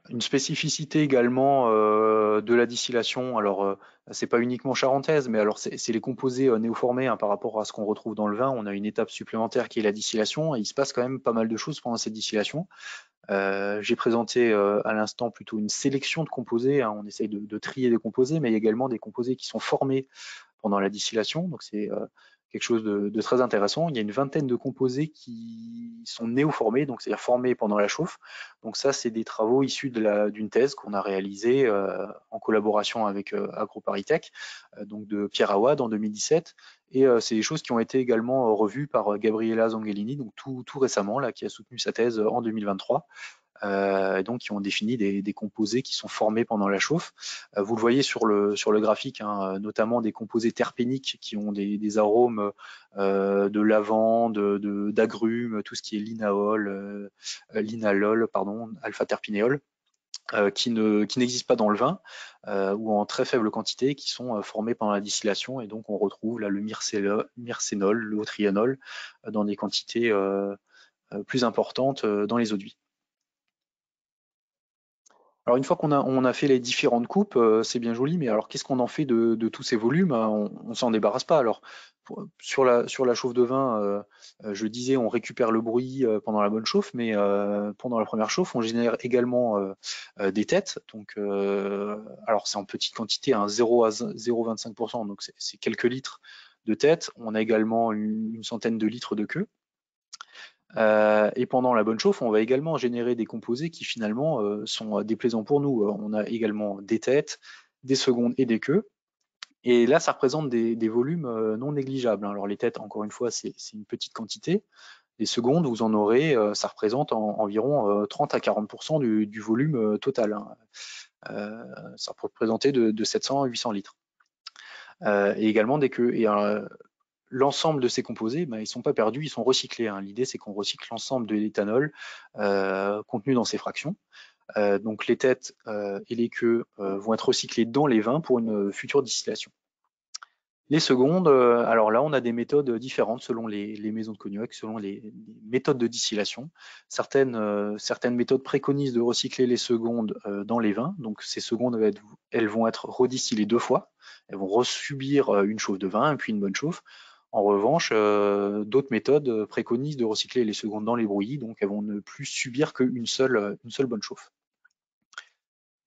Une spécificité également de la distillation, alors c'est pas uniquement charentaise, mais alors c'est les composés néoformés par rapport à ce qu'on retrouve dans le vin. On a une étape supplémentaire qui est la distillation, et il se passe quand même pas mal de choses pendant cette distillation. J'ai présenté à l'instant plutôt une sélection de composés, hein. On essaye de trier des composés, mais il y a également des composés qui sont formés pendant la distillation, donc c'est quelque chose de très intéressant. Il y a une vingtaine de composés qui sont néoformés, donc c'est-à-dire formés pendant la chauffe. Donc ça, c'est des travaux issus d'une thèse qu'on a réalisée en collaboration avec AgroParisTech, donc de Pierre Awad en 2017. Et c'est des choses qui ont été également revues par Gabriela Zanghellini, donc tout récemment, là, qui a soutenu sa thèse en 2023. Donc qui ont défini des composés qui sont formés pendant la chauffe. Vous le voyez sur le graphique, hein, notamment des composés terpéniques qui ont des arômes de lavande, d'agrumes, tout ce qui est linalol, alpha-terpinéol, qui n'existent pas dans le vin ou en très faible quantité, qui sont formés pendant la distillation, et donc on retrouve là le myrcénol, le trianol dans des quantités plus importantes dans les eaux de vie. Alors une fois qu'on a fait les différentes coupes, c'est bien joli, mais alors qu'est-ce qu'on en fait de tous ces volumes? On s'en débarrasse pas. Alors sur la chauffe de vin, je disais on récupère le bruit pendant la bonne chauffe, mais pendant la première chauffe, on génère également des têtes. Donc alors c'est en petite quantité, hein, 0 à 0,25%, donc c'est quelques litres de têtes. On a également une centaine de litres de queue. Et pendant la bonne chauffe, on va également générer des composés qui finalement sont déplaisants pour nous. On a également des têtes, des secondes et des queues. Et là, ça représente des volumes non négligeables. Alors les têtes, encore une fois, c'est une petite quantité. Les secondes, vous en aurez, ça représente environ 30 à 40% du volume total, hein. Ça peut représenter de 700 à 800 litres. Et également des queues. Et l'ensemble de ces composés, ils ne sont pas perdus, ils sont recyclés, hein. L'idée, c'est qu'on recycle l'ensemble de l'éthanol contenu dans ces fractions. Donc les têtes et les queues vont être recyclées dans les vins pour une future distillation. Les secondes, alors là, on a des méthodes différentes selon les maisons de cognac, selon les méthodes de distillation. Certaines méthodes préconisent de recycler les secondes dans les vins. Donc ces secondes, elles vont être redistillées 2 fois. Elles vont resubir une chauffe de vin et puis une bonne chauffe. En revanche, d'autres méthodes préconisent de recycler les secondes dans les brouillis, donc elles vont ne plus subir qu'une seule bonne chauffe.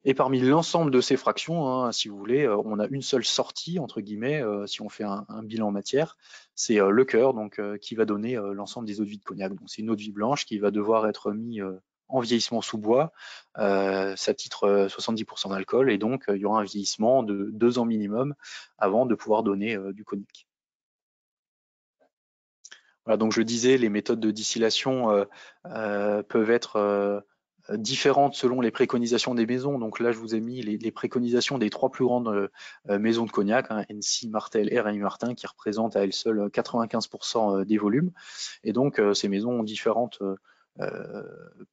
Et parmi l'ensemble de ces fractions, hein, si vous voulez, on a une seule sortie, entre guillemets, si on fait un bilan matière, c'est le cœur, donc qui va donner l'ensemble des eaux de vie de cognac. Donc c'est une eau de vie blanche qui va devoir être mise en vieillissement sous bois, ça titre 70% d'alcool, et donc il y aura un vieillissement de 2 ans minimum avant de pouvoir donner du cognac. Voilà, donc je disais, les méthodes de distillation peuvent être différentes selon les préconisations des maisons. Donc là, je vous ai mis les préconisations des 3 plus grandes maisons de cognac, hein, NC, Martel et Rémy Martin, qui représentent à elles seules 95% des volumes. Et donc, ces maisons ont différentes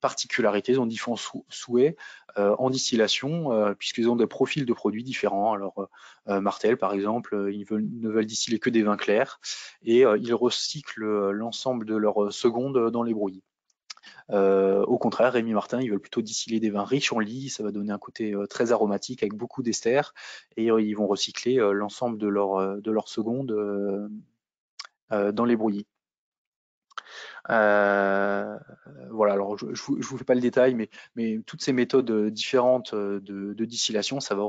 particularités, ont différents souhaits en distillation, puisqu'ils ont des profils de produits différents. Alors, Martel, par exemple, ils ne veulent distiller que des vins clairs, et ils recyclent l'ensemble de leurs secondes dans les brouillis. Au contraire, Rémy Martin, ils veulent plutôt distiller des vins riches en lits, ça va donner un côté très aromatique avec beaucoup d'ester, et ils vont recycler l'ensemble de leurs secondes dans les brouillis. Voilà, alors je vous fais pas le détail, mais toutes ces méthodes différentes de distillation, ça va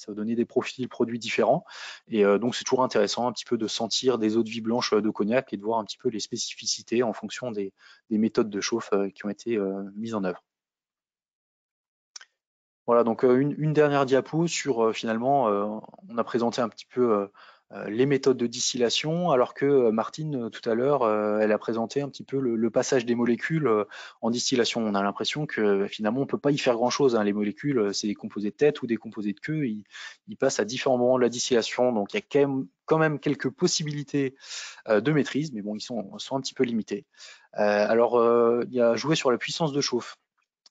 donner des profils produits différents, et donc c'est toujours intéressant un petit peu de sentir des eaux de vie blanches de cognac et de voir un petit peu les spécificités en fonction des méthodes de chauffe qui ont été mises en œuvre. Voilà, donc une dernière diapo sur finalement, on a présenté un petit peu les méthodes de distillation, alors que Martine, tout à l'heure, elle a présenté un petit peu le passage des molécules en distillation. On a l'impression que finalement, on ne peut pas y faire grand-chose. Hein. Les molécules, c'est des composés de tête ou des composés de queue. Ils passent à différents moments de la distillation. Donc, il y a quand même quelques possibilités de maîtrise, mais bon, ils sont un petit peu limités. Alors, il y a jouer sur la puissance de chauffe.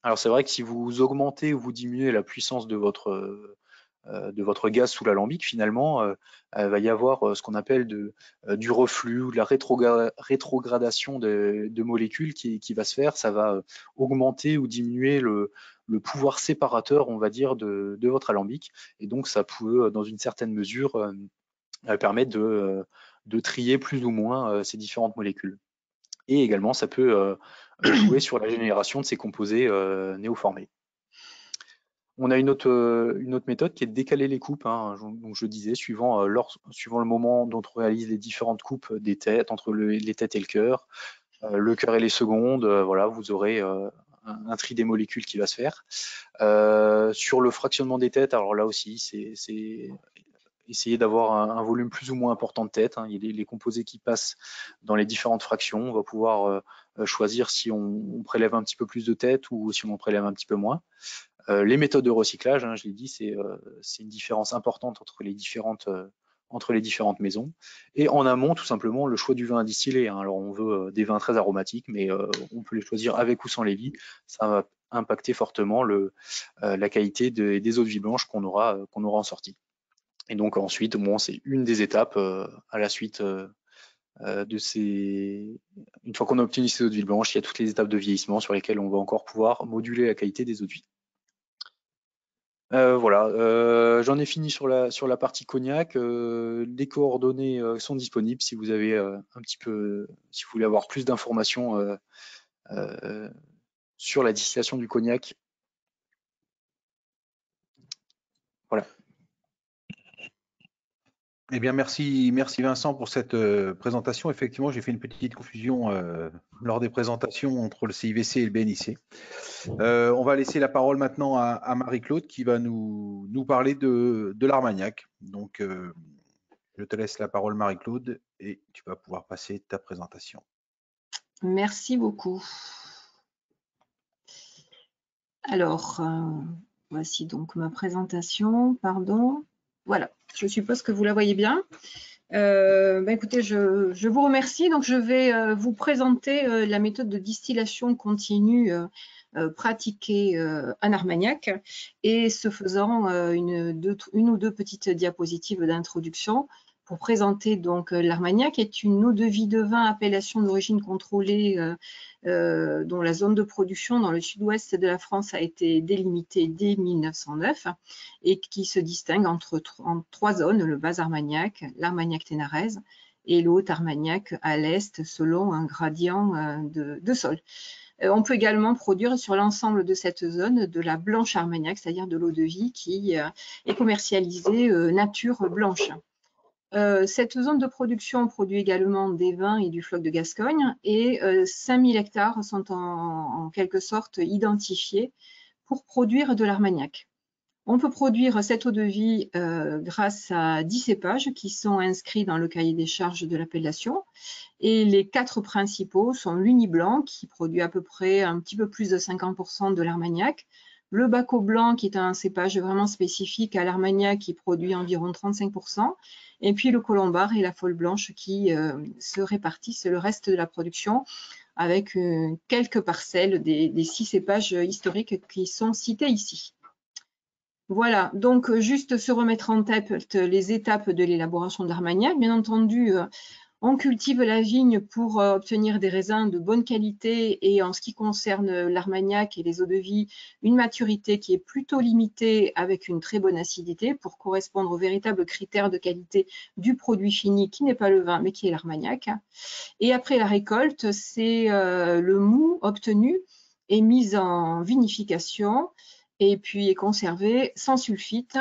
Alors, c'est vrai que si vous augmentez ou vous diminuez la puissance de votre gaz sous l'alambic, finalement, va y avoir ce qu'on appelle du reflux ou de la rétrogradation de molécules qui va se faire. Ça va augmenter ou diminuer le pouvoir séparateur, on va dire, de votre alambic. Et donc, ça peut, dans une certaine mesure, permettre de trier plus ou moins ces différentes molécules. Et également, ça peut jouer sur la génération de ces composés néoformés. On a une autre méthode qui est de décaler les coupes. Hein. Donc je disais, suivant le moment dont on réalise les différentes coupes des têtes, entre les têtes et le cœur et les secondes, voilà, vous aurez un tri des molécules qui va se faire. Sur le fractionnement des têtes, alors là aussi, c'est essayer d'avoir un volume plus ou moins important de têtes. Hein. Il y a les composés qui passent dans les différentes fractions. On va pouvoir choisir si on prélève un petit peu plus de têtes ou si on en prélève un petit peu moins. Les méthodes de recyclage, hein, je l'ai dit, c'est une différence importante entre les différentes maisons. Et en amont, tout simplement, le choix du vin à distiller. Hein. Alors, on veut des vins très aromatiques, mais on peut les choisir avec ou sans levy. Ça va impacter fortement la qualité des eaux de vie blanches qu'on aura en sortie. Et donc ensuite, bon, c'est une des étapes à la suite de ces. Une fois qu'on a obtenu ces eaux de vie blanches, il y a toutes les étapes de vieillissement sur lesquelles on va encore pouvoir moduler la qualité des eaux de vie. Voilà, j'en ai fini sur la partie cognac. Les coordonnées sont disponibles si vous avez si vous voulez avoir plus d'informations sur la distillation du cognac. Voilà. Eh bien, merci Vincent pour cette présentation. Effectivement, j'ai fait une petite confusion lors des présentations entre le CIVC et le BNIC. On va laisser la parole maintenant à Marie-Claude qui va nous parler de l'Armagnac. Donc, je te laisse la parole, Marie-Claude, et tu vas pouvoir passer ta présentation. Merci beaucoup. Alors, voici donc ma présentation, pardon. Voilà, je suppose que vous la voyez bien. Écoutez, je vous remercie. Donc, je vais vous présenter la méthode de distillation continue pratiquée en Armagnac. Et ce faisant, une ou deux petites diapositives d'introduction pour présenter donc l'Armagnac est une eau de vie de vin appellation d'origine contrôlée dont la zone de production dans le sud-ouest de la France a été délimitée dès 1909 et qui se distingue en trois zones, le bas Armagnac, l'Armagnac ténarèse et le haut Armagnac à l'est selon un gradient de sol. On peut également produire sur l'ensemble de cette zone de la blanche Armagnac, c'est-à-dire de l'eau de vie qui est commercialisée nature blanche. Cette zone de production produit également des vins et du floc de Gascogne et 5000 hectares sont en quelque sorte identifiés pour produire de l'Armagnac. On peut produire cette eau de vie grâce à 10 cépages qui sont inscrits dans le cahier des charges de l'appellation. Et les 4 principaux sont l'Uni Blanc qui produit à peu près un petit peu plus de 50% de l'Armagnac, le Baco Blanc qui est un cépage vraiment spécifique à l'Armagnac qui produit environ 35%, et puis le Colombard et la Folle Blanche qui se répartissent le reste de la production avec quelques parcelles des 6 cépages historiques qui sont cités ici. Voilà, donc juste se remettre en tête les étapes de l'élaboration d'Armagnac. Bien entendu, on cultive la vigne pour obtenir des raisins de bonne qualité et en ce qui concerne l'Armagnac et les eaux de vie, une maturité qui est plutôt limitée avec une très bonne acidité pour correspondre aux véritables critères de qualité du produit fini qui n'est pas le vin mais qui est l'Armagnac. Et après la récolte, c'est le mou obtenu est mis en vinification et puis est conservé sans sulfite.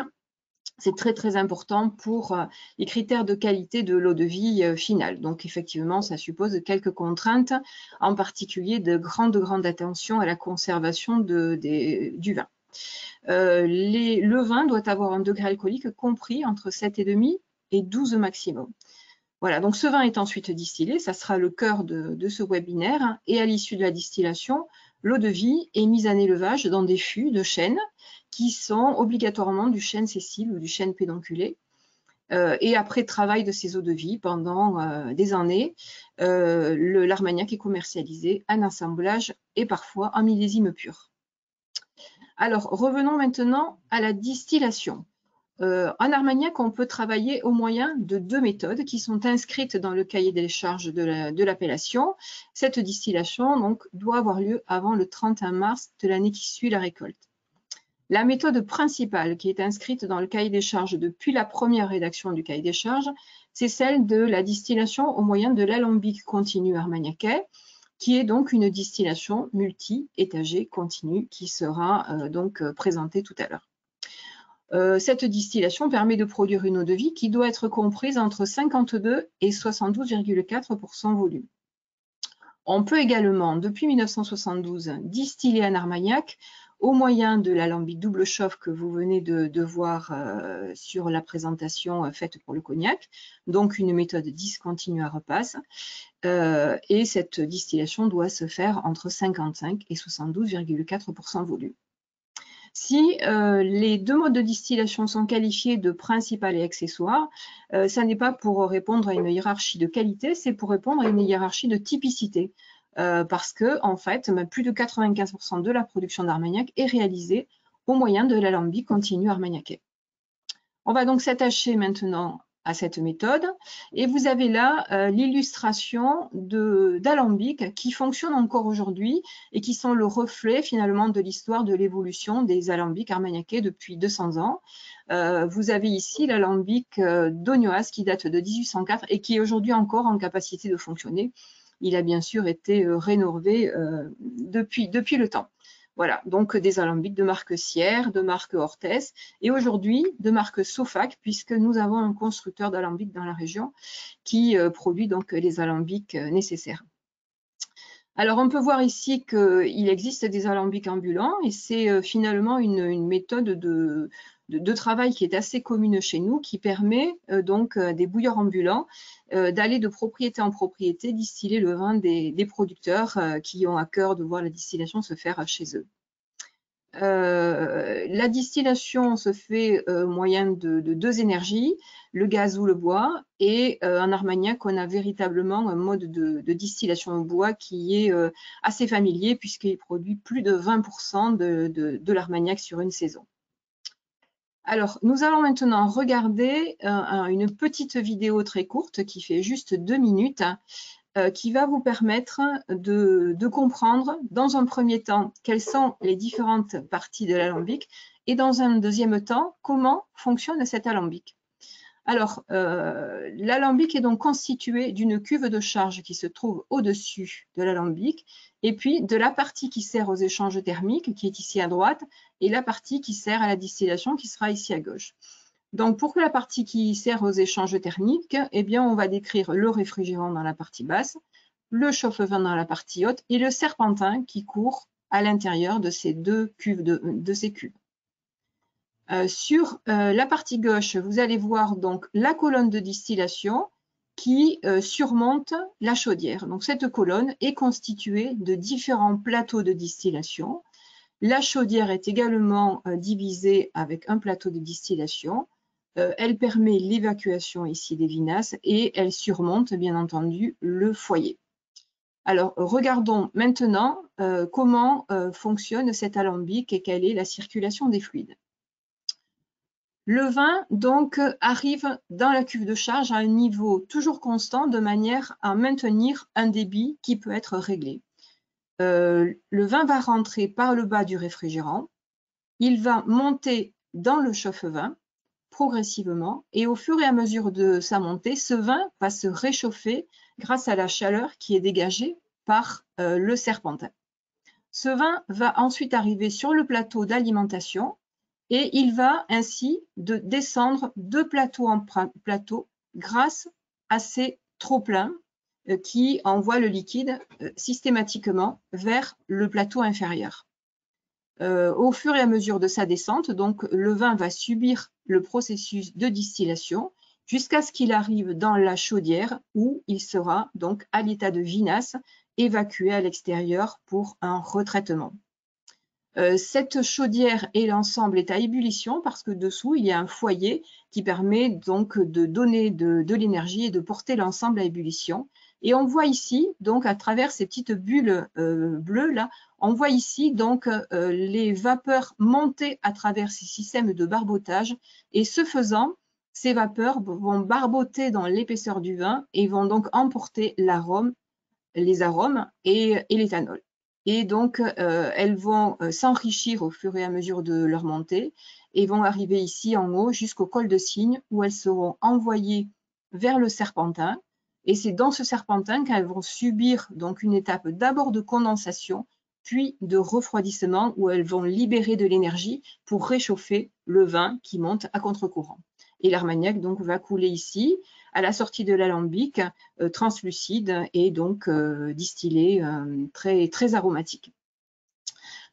C'est très très important pour les critères de qualité de l'eau de vie finale. Donc effectivement, ça suppose quelques contraintes, en particulier de grande attention à la conservation du vin. Le vin doit avoir un degré alcoolique compris entre 7,5 et 12 maximum. Voilà, donc ce vin est ensuite distillé, ça sera le cœur de ce webinaire, et à l'issue de la distillation, l'eau de vie est mise à élevage dans des fûts de chêne qui sont obligatoirement du chêne sessile ou du chêne pédonculé. Et après travail de ces eaux de vie pendant des années, l'Armagnac est commercialisé en assemblage et parfois en millésime pur. Alors, revenons maintenant à la distillation. En Armagnac, on peut travailler au moyen de 2 méthodes qui sont inscrites dans le cahier des charges de l'appellation. Cette distillation donc, doit avoir lieu avant le 31 mars de l'année qui suit la récolte. La méthode principale qui est inscrite dans le cahier des charges depuis la première rédaction du cahier des charges, c'est celle de la distillation au moyen de l'alambic continu armagnacais, qui est donc une distillation multi-étagée continue qui sera donc présentée tout à l'heure. Cette distillation permet de produire une eau de vie qui doit être comprise entre 52 et 72,4% volume. On peut également, depuis 1972, distiller un Armagnac au moyen de l'alambic double chauffe que vous venez de voir sur la présentation faite pour le cognac, donc une méthode discontinue à repasse. Et cette distillation doit se faire entre 55 et 72,4% volume. Si les 2 modes de distillation sont qualifiés de principal et accessoire, ça n'est pas pour répondre à une hiérarchie de qualité, c'est pour répondre à une hiérarchie de typicité. Parce que, en fait, plus de 95% de la production d'Armagnac est réalisée au moyen de l'alambic continu armagnacais. On va donc s'attacher maintenant à cette méthode et vous avez là l'illustration d'alambics qui fonctionnent encore aujourd'hui et qui sont le reflet finalement de l'histoire de l'évolution des alambics armagnacais depuis 200 ans. Vous avez ici l'alambic d'Ognoaz qui date de 1804 et qui est aujourd'hui encore en capacité de fonctionner. Il a bien sûr été rénové depuis le temps. Voilà, donc des alambics de marque Sierre, de marque Orthez et aujourd'hui de marque Sofac, puisque nous avons un constructeur d'alambics dans la région qui produit donc les alambics nécessaires. Alors on peut voir ici qu'il existe des alambics ambulants et c'est finalement une méthode de travail qui est assez commune chez nous, qui permet donc des bouilleurs ambulants d'aller de propriété en propriété distiller le vin des producteurs qui ont à cœur de voir la distillation se faire chez eux. La distillation se fait au moyen de 2 énergies, le gaz ou le bois, et en Armagnac, on a véritablement un mode de distillation au bois qui est assez familier puisqu'il produit plus de 20% de l'Armagnac sur une saison. Alors, nous allons maintenant regarder une petite vidéo très courte qui fait juste 2 minutes, qui va vous permettre de comprendre, dans un premier temps, quelles sont les différentes parties de l'alambic et dans un deuxième temps, comment fonctionne cet alambic. Alors, l'alambic est donc constitué d'une cuve de charge qui se trouve au-dessus de l'alambic et puis de la partie qui sert aux échanges thermiques, qui est ici à droite, et la partie qui sert à la distillation, qui sera ici à gauche. Donc, pour la partie qui sert aux échanges thermiques, eh bien, on va décrire le réfrigérant dans la partie basse, le chauffe-vin dans la partie haute et le serpentin qui court à l'intérieur de ces 2 cuves de ces cuves. Sur la partie gauche, vous allez voir donc la colonne de distillation qui surmonte la chaudière. Donc, cette colonne est constituée de différents plateaux de distillation. La chaudière est également divisée avec un plateau de distillation. Elle permet l'évacuation ici des vinasses et elle surmonte bien entendu le foyer. Alors regardons maintenant comment fonctionne cet alambic et quelle est la circulation des fluides. Le vin donc arrive dans la cuve de charge à un niveau toujours constant de manière à maintenir un débit qui peut être réglé. Le vin va rentrer par le bas du réfrigérant, il va monter dans le chauffe-vin progressivement et au fur et à mesure de sa montée, ce vin va se réchauffer grâce à la chaleur qui est dégagée par le serpentin. Ce vin va ensuite arriver sur le plateau d'alimentation et il va ainsi descendre de plateau en plateau grâce à ces trop-pleins qui envoient le liquide systématiquement vers le plateau inférieur. Au fur et à mesure de sa descente, donc le vin va subir le processus de distillation jusqu'à ce qu'il arrive dans la chaudière où il sera donc à l'état de vinasse, évacué à l'extérieur pour un retraitement. Cette chaudière et l'ensemble est à ébullition parce que dessous, il y a un foyer qui permet donc de donner de l'énergie et de porter l'ensemble à ébullition. Et on voit ici, donc à travers ces petites bulles bleues là, on voit ici donc les vapeurs monter à travers ces systèmes de barbotage. Et ce faisant, ces vapeurs vont barboter dans l'épaisseur du vin et vont donc emporter l'arôme, les arômes et l'éthanol. Et donc, elles vont s'enrichir au fur et à mesure de leur montée et vont arriver ici en haut jusqu'au col de cygne où elles seront envoyées vers le serpentin. Et c'est dans ce serpentin qu'elles vont subir donc une étape d'abord de condensation, puis de refroidissement où elles vont libérer de l'énergie pour réchauffer le vin qui monte à contre-courant. Et l'Armagnac donc va couler ici à la sortie de l'alambic, translucide et donc distillé, très, très aromatique.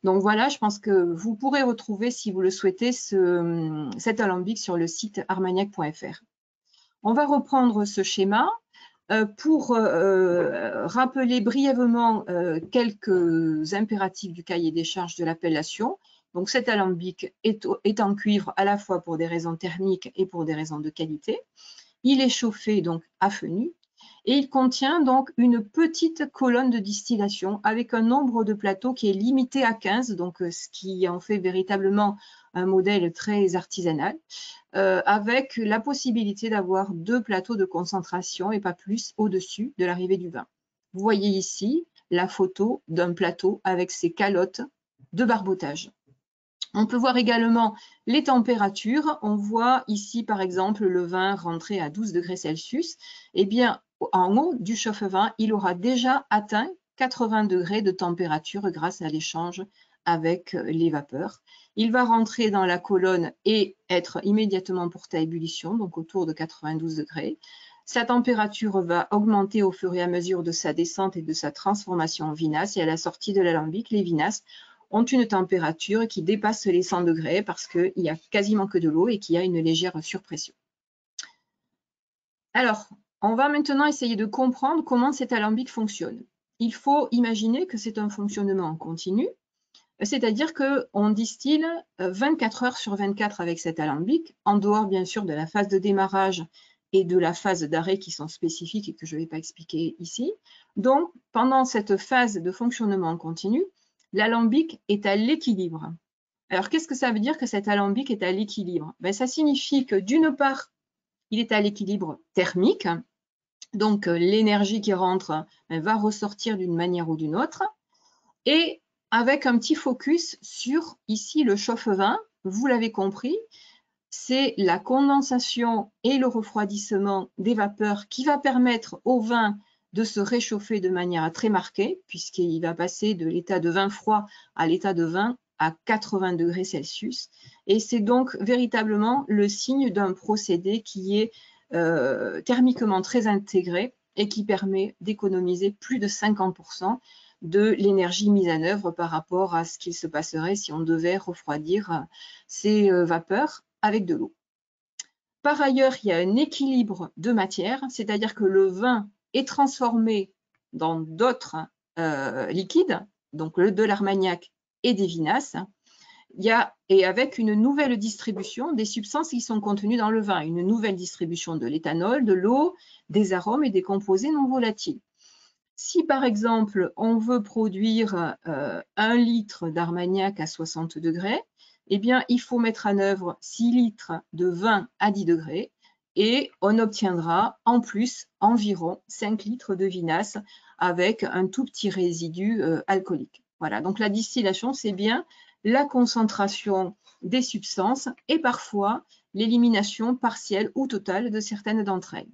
Donc voilà, je pense que vous pourrez retrouver, si vous le souhaitez, cet alambic sur le site armagnac.fr. On va reprendre ce schéma pour rappeler brièvement quelques impératifs du cahier des charges de l'appellation. Donc cet alambic est en cuivre à la fois pour des raisons thermiques et pour des raisons de qualité. Il est chauffé donc à feu nu et il contient donc une petite colonne de distillation avec un nombre de plateaux qui est limité à 15, donc ce qui en fait véritablement un modèle très artisanal, avec la possibilité d'avoir 2 plateaux de concentration et pas plus au-dessus de l'arrivée du vin. Vous voyez ici la photo d'un plateau avec ses calottes de barbotage. On peut voir également les températures. On voit ici, par exemple, le vin rentré à 12 degrés Celsius. Eh bien, en haut du chauffe-vin, il aura déjà atteint 80 degrés de température grâce à l'échange avec les vapeurs. Il va rentrer dans la colonne et être immédiatement porté à ébullition, donc autour de 92 degrés. Sa température va augmenter au fur et à mesure de sa descente et de sa transformation en vinasse. Et à la sortie de l'alambic, les vinasses ont une température qui dépasse les 100 degrés parce qu'il n'y a quasiment que de l'eau et qu'il y a une légère surpression. Alors, on va maintenant essayer de comprendre comment cet alambic fonctionne. Il faut imaginer que c'est un fonctionnement en continu, c'est-à-dire qu'on distille 24 heures sur 24 avec cet alambic, en dehors bien sûr de la phase de démarrage et de la phase d'arrêt qui sont spécifiques et que je ne vais pas expliquer ici. Donc, pendant cette phase de fonctionnement en continu, l'alambic est à l'équilibre. Alors, qu'est-ce que ça veut dire que cet alambic est à l'équilibre? Ça signifie que d'une part, il est à l'équilibre thermique, donc l'énergie qui rentre va ressortir d'une manière ou d'une autre, et avec un petit focus sur, ici, le chauffe-vin, vous l'avez compris, c'est la condensation et le refroidissement des vapeurs qui va permettre au vin de se réchauffer de manière très marquée, puisqu'il va passer de l'état de vin froid à l'état de vin à 80 degrés Celsius. Et c'est donc véritablement le signe d'un procédé qui est thermiquement très intégré et qui permet d'économiser plus de 50% de l'énergie mise en œuvre par rapport à ce qu'il se passerait si on devait refroidir ces vapeurs avec de l'eau. Par ailleurs, il y a un équilibre de matière, c'est-à-dire que le vin est transformé dans d'autres liquides, donc de l'armagnac et des vinasses, et avec une nouvelle distribution des substances qui sont contenues dans le vin, une nouvelle distribution de l'éthanol, de l'eau, des arômes et des composés non volatiles. Si par exemple on veut produire 1 litre d'armagnac à 60 degrés, eh bien il faut mettre en œuvre 6 litres de vin à 10 degrés et on obtiendra en plus environ 5 litres de vinasse avec un tout petit résidu alcoolique. Voilà, donc la distillation, c'est bien la concentration des substances et parfois l'élimination partielle ou totale de certaines d'entre elles.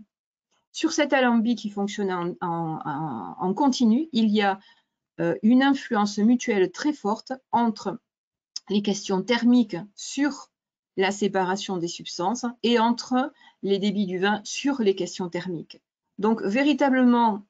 Sur cet alambic qui fonctionne en continu, il y a une influence mutuelle très forte entre les questions thermiques sur la séparation des substances et entre les débits du vin sur les questions thermiques. Donc, véritablement,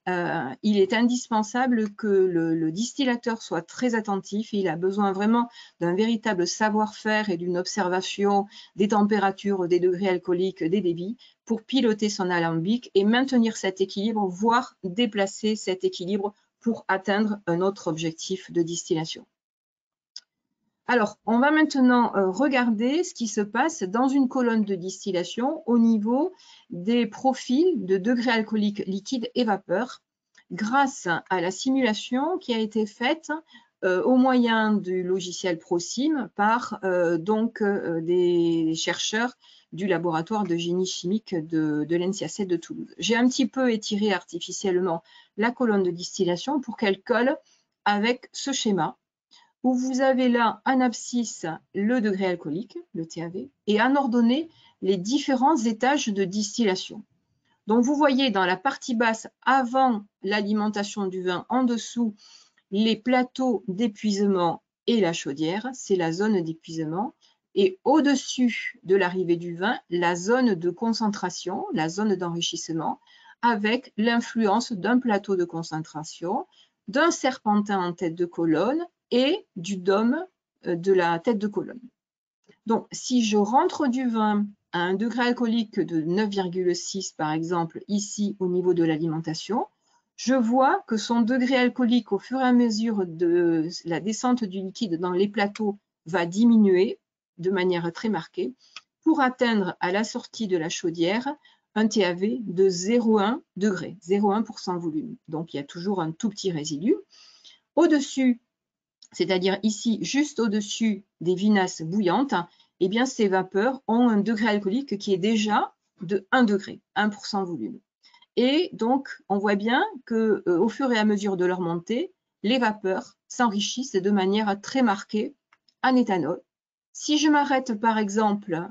il est indispensable que le distillateur soit très attentif. Il a besoin vraiment d'un véritable savoir-faire et d'une observation des températures, des degrés alcooliques, des débits pour piloter son alambic et maintenir cet équilibre, voire déplacer cet équilibre pour atteindre un autre objectif de distillation. Alors, on va maintenant regarder ce qui se passe dans une colonne de distillation au niveau des profils de degrés alcooliques liquides et vapeur grâce à la simulation qui a été faite au moyen du logiciel ProSim par des chercheurs du laboratoire de génie chimique de l'ENSIACET de Toulouse. J'ai un petit peu étiré artificiellement la colonne de distillation pour qu'elle colle avec ce schéma, où vous avez là en abscisse le degré alcoolique, le TAV, et en ordonnée les différents étages de distillation. Donc vous voyez dans la partie basse, avant l'alimentation du vin, en dessous, les plateaux d'épuisement et la chaudière, c'est la zone d'épuisement, et au-dessus de l'arrivée du vin, la zone de concentration, la zone d'enrichissement, avec l'influence d'un plateau de concentration, d'un serpentin en tête de colonne, et du dôme de la tête de colonne. Donc, si je rentre du vin à un degré alcoolique de 9,6 par exemple, ici au niveau de l'alimentation, je vois que son degré alcoolique au fur et à mesure de la descente du liquide dans les plateaux va diminuer de manière très marquée pour atteindre à la sortie de la chaudière un TAV de 0,1 degré, 0,1% volume. Donc, il y a toujours un tout petit résidu. Au-dessus, c'est-à-dire ici, juste au-dessus des vinasses bouillantes, eh bien, ces vapeurs ont un degré alcoolique qui est déjà de 1 degré, 1% volume. Et donc, on voit bien qu'au fur et à mesure de leur montée, les vapeurs s'enrichissent de manière très marquée en éthanol. Si je m'arrête par exemple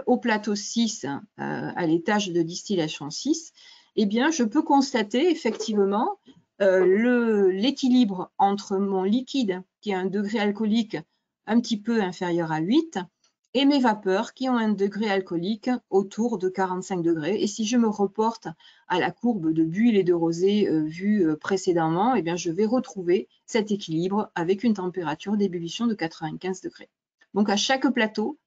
au plateau 6, à l'étage de distillation 6, eh bien, je peux constater effectivement l'équilibre entre mon liquide qui a un degré alcoolique un petit peu inférieur à 8 et mes vapeurs qui ont un degré alcoolique autour de 45 degrés. Et si je me reporte à la courbe de Buyle et de Rosé vue précédemment, eh bien, je vais retrouver cet équilibre avec une température d'ébullition de 95 degrés. Donc, à chaque plateau,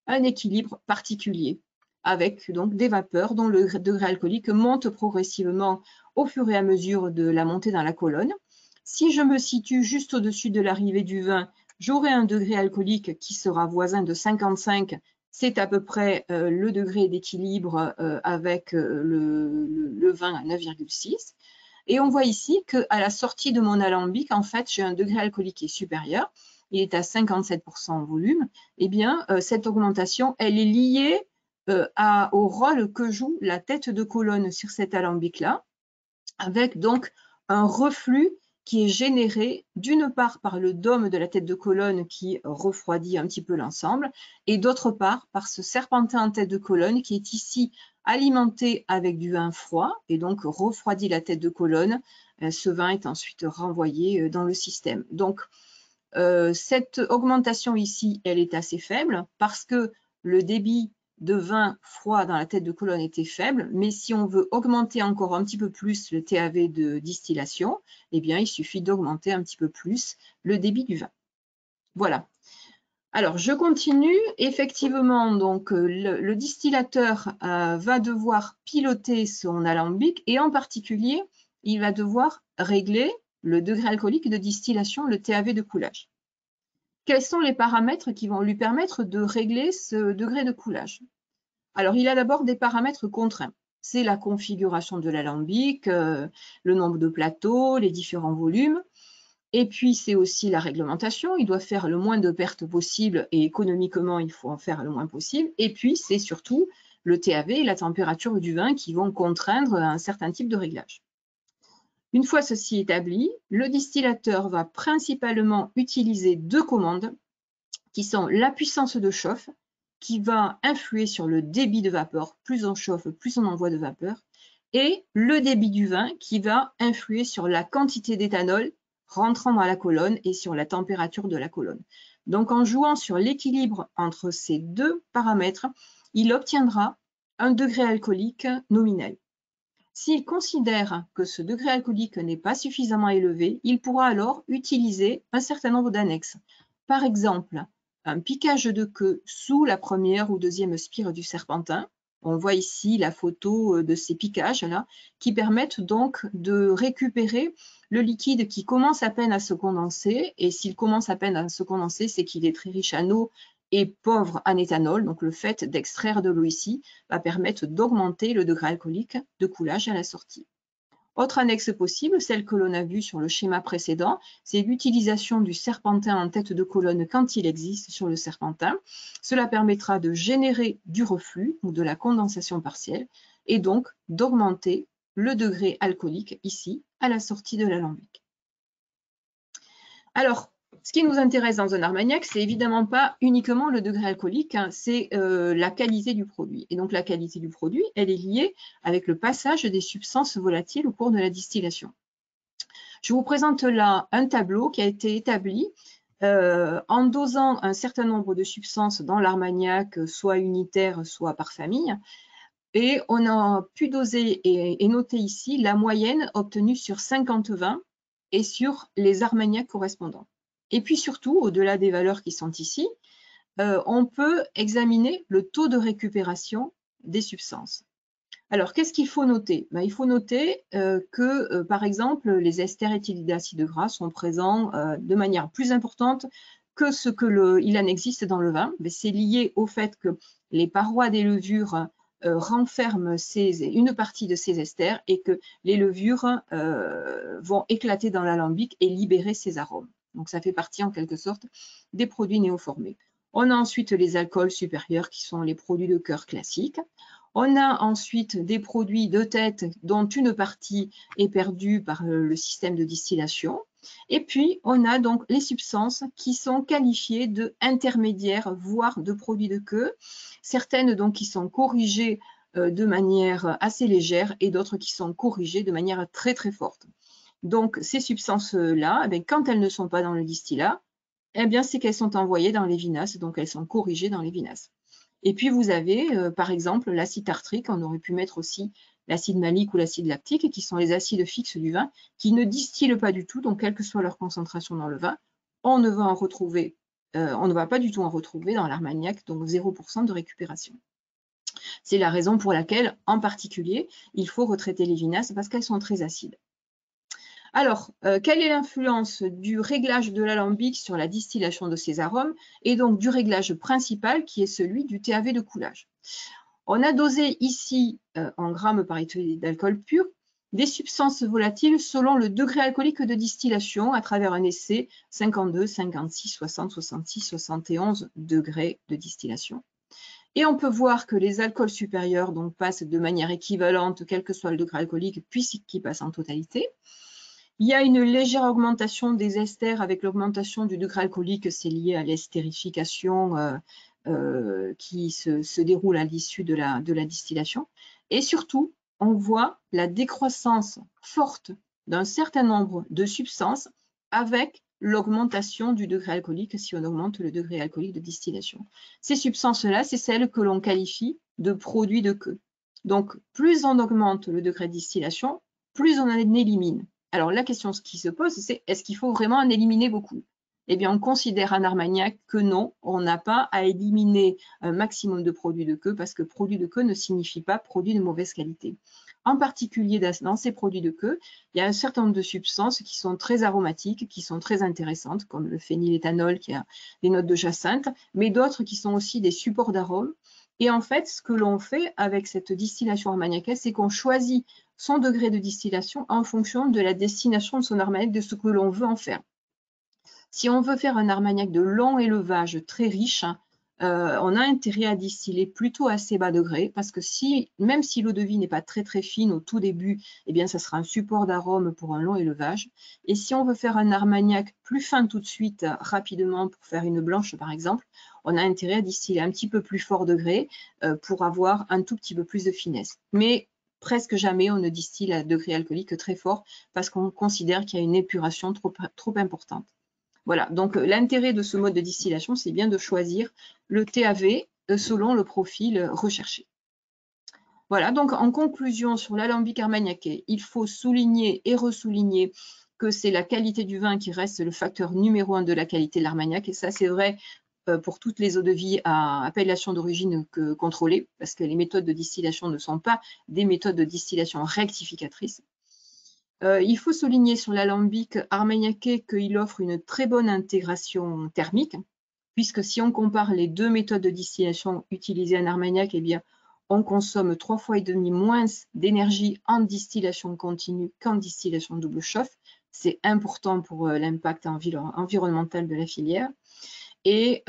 un équilibre particulier avec donc des vapeurs dont le degré alcoolique monte progressivement au fur et à mesure de la montée dans la colonne. Si je me situe juste au-dessus de l'arrivée du vin, j'aurai un degré alcoolique qui sera voisin de 55. C'est à peu près le degré d'équilibre avec le vin à 9,6. Et on voit ici qu'à la sortie de mon alambic, en fait, j'ai un degré alcoolique qui est supérieur. Il est à 57% en volume. Eh bien, cette augmentation, elle est liée au rôle que joue la tête de colonne sur cet alambic-là, avec donc un reflux qui est généré d'une part par le dôme de la tête de colonne qui refroidit un petit peu l'ensemble, et d'autre part par ce serpentin en tête de colonne qui est ici alimenté avec du vin froid et donc refroidit la tête de colonne. Ce vin est ensuite renvoyé dans le système. Donc, cette augmentation ici, elle est assez faible parce que le débit de vin froid dans la tête de colonne était faible, mais si on veut augmenter encore un petit peu plus le TAV de distillation, eh bien, il suffit d'augmenter un petit peu plus le débit du vin. Voilà. Alors, je continue. Effectivement, donc, le distillateur va devoir piloter son alambic et en particulier, il va devoir régler le degré alcoolique de distillation, le TAV de coulage. Quels sont les paramètres qui vont lui permettre de régler ce degré de coulage? Alors, il a d'abord des paramètres contraints. C'est la configuration de l'alambic, le nombre de plateaux, les différents volumes. Et puis, c'est aussi la réglementation. Il doit faire le moins de pertes possible et économiquement, il faut en faire le moins possible. Et puis, c'est surtout le TAV et la température du vin qui vont contraindre un certain type de réglage. Une fois ceci établi, le distillateur va principalement utiliser deux commandes qui sont la puissance de chauffe, qui va influer sur le débit de vapeur. Plus on chauffe, plus on envoie de vapeur. Et le débit du vin qui va influer sur la quantité d'éthanol rentrant dans la colonne et sur la température de la colonne. Donc, en jouant sur l'équilibre entre ces deux paramètres, il obtiendra un degré alcoolique nominal. S'il considère que ce degré alcoolique n'est pas suffisamment élevé, il pourra alors utiliser un certain nombre d'annexes. Par exemple, un piquage de queue sous la première ou deuxième spire du serpentin. On voit ici la photo de ces piquages-là qui permettent donc de récupérer le liquide qui commence à peine à se condenser. Et s'il commence à peine à se condenser, c'est qu'il est très riche en eau et pauvre en éthanol. Donc le fait d'extraire de l'eau ici va permettre d'augmenter le degré alcoolique de coulage à la sortie. Autre annexe possible, celle que l'on a vue sur le schéma précédent, c'est l'utilisation du serpentin en tête de colonne quand il existe sur le serpentin. Cela permettra de générer du reflux ou de la condensation partielle et donc d'augmenter le degré alcoolique ici à la sortie de l'alambic. Alors, ce qui nous intéresse dans un armagnac, c'est évidemment pas uniquement le degré alcoolique, hein, c'est la qualité du produit. Et donc la qualité du produit, elle est liée avec le passage des substances volatiles au cours de la distillation. Je vous présente là un tableau qui a été établi en dosant un certain nombre de substances dans l'armagnac, soit unitaire, soit par famille. Et on a pu doser et noter ici la moyenne obtenue sur 50-20 et sur les armagnacs correspondants. Et puis surtout, au-delà des valeurs qui sont ici, on peut examiner le taux de récupération des substances. Alors, qu'est-ce qu'il faut noter? Il faut noter que, par exemple, les esters éthylides d'acides gras sont présents de manière plus importante que ce qu'il en existe dans le vin. C'est lié au fait que les parois des levures renferment une partie de ces esters et que les levures vont éclater dans l'alambic et libérer ces arômes. Donc, ça fait partie en quelque sorte des produits néoformés. On a ensuite les alcools supérieurs qui sont les produits de cœur classiques. On a ensuite des produits de tête dont une partie est perdue par le système de distillation. Et puis, on a donc les substances qui sont qualifiées de intermédiaires, voire de produits de queue. Certaines donc qui sont corrigées de manière assez légère et d'autres qui sont corrigées de manière très très forte. Donc, ces substances-là, quand elles ne sont pas dans le distillat, c'est qu'elles sont envoyées dans les vinasses, donc elles sont corrigées dans les vinasses. Et puis, vous avez, par exemple, l'acide tartrique, on aurait pu mettre aussi l'acide malique ou l'acide lactique, qui sont les acides fixes du vin, qui ne distillent pas du tout, donc quelle que soit leur concentration dans le vin, on ne va pas du tout en retrouver dans l'armagnac, donc 0% de récupération. C'est la raison pour laquelle, en particulier, il faut retraiter les vinasses parce qu'elles sont très acides. Alors, quelle est l'influence du réglage de l'alambic sur la distillation de ces arômes et donc du réglage principal qui est celui du TAV de coulage? On a dosé ici, en grammes par hectolitre d'alcool pur, des substances volatiles selon le degré alcoolique de distillation à travers un essai 52, 56, 60, 66, 71 degrés de distillation. Et on peut voir que les alcools supérieurs donc, passent de manière équivalente, quel que soit le degré alcoolique, puisqu'ils passent en totalité. Il y a une légère augmentation des esters avec l'augmentation du degré alcoolique, c'est lié à l'estérification qui se déroule à l'issue de la distillation. Et surtout, on voit la décroissance forte d'un certain nombre de substances avec l'augmentation du degré alcoolique si on augmente le degré alcoolique de distillation. Ces substances-là, c'est celles que l'on qualifie de produits de queue. Donc, plus on augmente le degré de distillation, plus on en élimine. Alors, la question qui se pose, c'est est-ce qu'il faut vraiment en éliminer beaucoup? Eh bien, on considère en armagnac que non, on n'a pas à éliminer un maximum de produits de queue parce que produit de queue ne signifie pas produit de mauvaise qualité. En particulier, dans ces produits de queue, il y a un certain nombre de substances qui sont très aromatiques, qui sont très intéressantes, comme le phényléthanol qui a des notes de jacinthe, mais d'autres qui sont aussi des supports d'arômes. Et en fait, ce que l'on fait avec cette distillation armagnacaise, c'est qu'on choisit son degré de distillation en fonction de la destination de son armagnac, de ce que l'on veut en faire. Si on veut faire un armagnac de long élevage très riche, on a intérêt à distiller plutôt à assez bas degré parce que même si l'eau de vie n'est pas très très fine au tout début, eh bien ça sera un support d'arôme pour un long élevage. Et si on veut faire un armagnac plus fin tout de suite, rapidement pour faire une blanche par exemple, on a intérêt à distiller un petit peu plus fort degré pour avoir un tout petit peu plus de finesse. Mais presque jamais on ne distille à degré alcoolique très fort parce qu'on considère qu'il y a une épuration trop importante. Voilà, donc l'intérêt de ce mode de distillation, c'est bien de choisir le TAV selon le profil recherché. Voilà, donc en conclusion sur l'alambic armagnaquais, il faut souligner et ressouligner que c'est la qualité du vin qui reste le facteur numéro 1 de la qualité de l'armagnac, et ça c'est vrai pour toutes les eaux-de-vie à appellation d'origine contrôlée, parce que les méthodes de distillation ne sont pas des méthodes de distillation rectificatrices. Il faut souligner sur l'alambic armagnaquais qu'il offre une très bonne intégration thermique, puisque si on compare les deux méthodes de distillation utilisées en armagnac, eh bien, on consomme 3,5 fois moins d'énergie en distillation continue qu'en distillation double chauffe. C'est important pour l'impact environnemental de la filière. Et